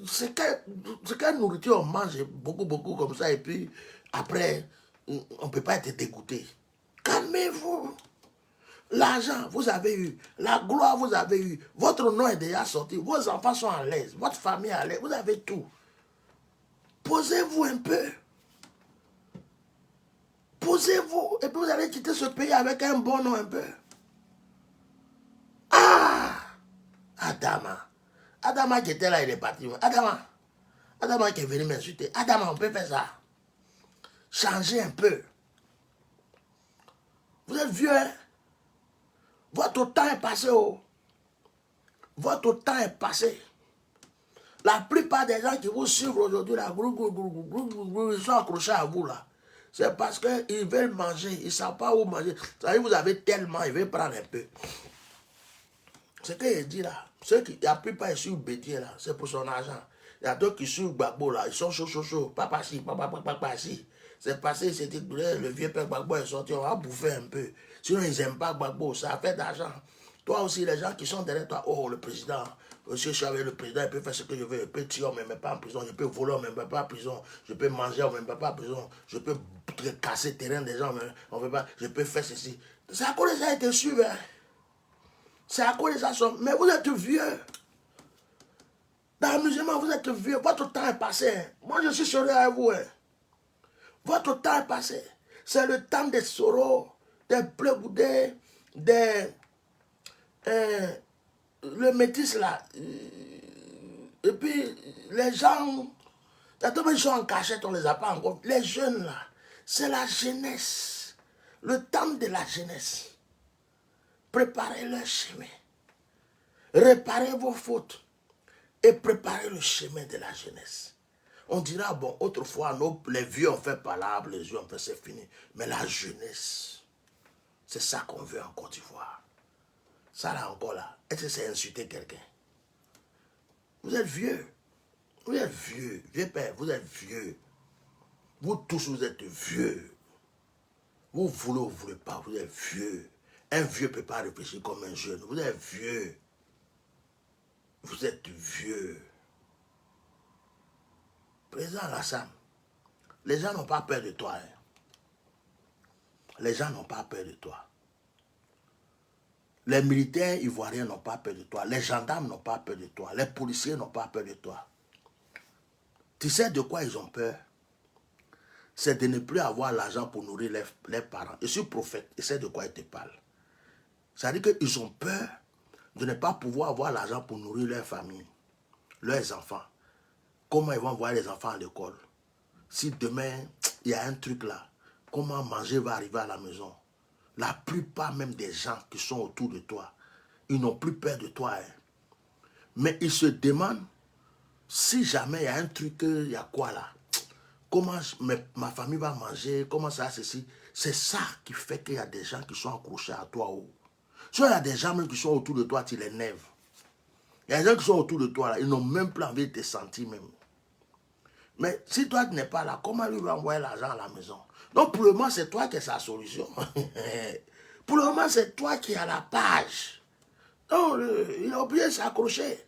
c'est quelle nourriture on mange beaucoup comme ça et puis après, on ne peut pas être dégoûté. Calmez-vous. L'argent, vous avez eu. La gloire, vous avez eu. Votre nom est déjà sorti. Vos enfants sont à l'aise. Votre famille est à l'aise. Vous avez tout. Posez-vous un peu. Posez-vous. Et puis vous allez quitter ce pays avec un bon nom un peu. Ah! Adama. Adama qui était là, il est parti. Adama. Adama qui est venu m'insulter. Adama, on peut faire ça. Changez un peu. Vous êtes vieux, hein? Votre temps est passé. Oh. Votre temps est passé. La plupart des gens qui vous suivent aujourd'hui, ils sont accrochés à vous là. C'est parce qu'ils veulent manger, ils ne savent pas où manger. Vous avez tellement, ils veulent prendre un peu. Ce que je dis là, la plupart ils suivent Bédié là, c'est pour son argent. Il y a d'autres qui suivent Gbagbo là, ils sont chauds. Papa si, papa si. C'est passé, c'était le vieux père Gbagbo est sorti, on va bouffer un peu. Sinon ils n'aiment pas Gbagbo, ça fait d'argent. Toi aussi, les gens qui sont derrière toi, oh le président, si je suis avec le président, il peut faire ce que je veux, je peux tuer, on ne me met pas en prison, je peux voler, on ne me met pas en prison, je peux manger, on ne me met pas en prison, je peux casser le terrain des gens, on ne veut pas, je peux faire ceci. C'est à cause de ça qu'ils te suivent. Hein. C'est à cause de ça. Mais vous êtes vieux. Dans le musulman, vous êtes vieux. Votre temps est passé. Moi, je suis sérieux avec vous. Hein. Votre temps est passé. C'est le temps des sorrows, des plegoudés, le métis là. Et puis, les gens, il y a tellement de gens en cachette, on ne les a pas encore. Les jeunes là, c'est la jeunesse. Le temps de la jeunesse. Préparez le chemin. Réparez vos fautes. Et préparez le chemin de la jeunesse. On dira, bon, autrefois, les vieux ont fait palabre, les vieux ont fait, c'est fini. Mais la jeunesse, c'est ça qu'on veut en Côte d'Ivoire. Ça là encore là, est-ce que c'est insulter quelqu'un? Vous êtes vieux. Vous êtes vieux. Vieux père, vous êtes vieux. Vous tous, vous êtes vieux. Vous voulez ou vous ne voulez pas, vous êtes vieux. Un vieux ne peut pas réfléchir comme un jeune. Vous êtes vieux. Vous êtes vieux. Président Alassane, les gens n'ont pas peur de toi. Hein. Les gens n'ont pas peur de toi. Les militaires ivoiriens n'ont pas peur de toi. Les gendarmes n'ont pas peur de toi. Les policiers n'ont pas peur de toi. Tu sais de quoi ils ont peur? C'est de ne plus avoir l'argent pour nourrir les parents. Je suis prophète, et c'est de quoi ils te parlent. C'est-à-dire qu'ils ont peur de ne pas pouvoir avoir l'argent pour nourrir leur famille, leurs enfants. Comment ils vont envoyer les enfants à l'école? Si demain, il y a un truc là, comment manger va arriver à la maison? La plupart même des gens qui sont autour de toi, ils n'ont plus peur de toi. Hein. Mais ils se demandent, si jamais il y a un truc, il y a quoi là? Comment ma famille va manger? Comment ça, ceci? C'est ça qui fait qu'il y a des gens qui sont accrochés à toi. Oh. Si il y a des gens même qui sont autour de toi, tu les nerves. Il y a des gens qui sont autour de toi, là, ils n'ont même pas envie de te sentir même. Mais si toi tu n'es pas là, comment lui va envoyer l'argent à la maison? Donc pour le moment, c'est toi qui as sa solution. Pour le moment, c'est toi qui as la page. Donc il a oublié de s'accrocher.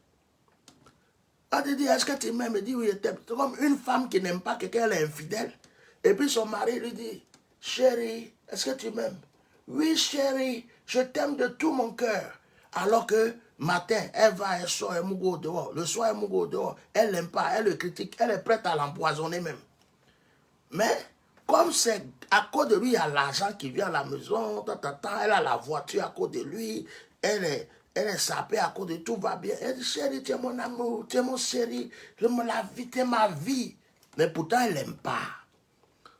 Quand tu dis, est-ce que tu m'aimes? Il dit, oui, c'est comme une femme qui n'aime pas quelqu'un, elle est infidèle. Et puis son mari lui dit, chérie, est-ce que tu m'aimes? Oui, chérie, je t'aime de tout mon cœur. Alors que matin, elle va, elle sort, elle mougo dehors. Le soir, elle mougo dehors. Elle l'aime pas, elle le critique, elle est prête à l'empoisonner même. Mais comme c'est à cause de lui, il y a l'argent qui vient à la maison, elle a la voiture à cause de lui, elle est sapée à cause de tout va bien. Elle dit, chérie, tu es mon amour, tu es mon chéri, la vie, tu es ma vie. Mais pourtant, elle n'aime pas.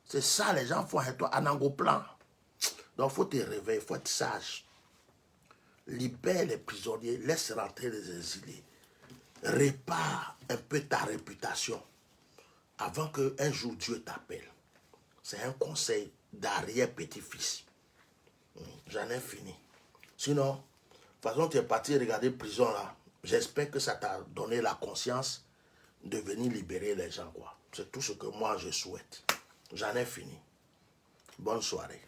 C'est ça, les gens font avec toi, en angoplan. Donc, il faut te réveiller, il faut être sage. Libère les prisonniers, laisse rentrer les exilés. Répare un peu ta réputation avant qu'un jour Dieu t'appelle. C'est un conseil d'arrière-petit-fils. J'en ai fini. Sinon, de toute façon, tu es parti regarder prison là. J'espère que ça t'a donné la conscience de venir libérer les gens, quoi. C'est tout ce que moi je souhaite. J'en ai fini. Bonne soirée.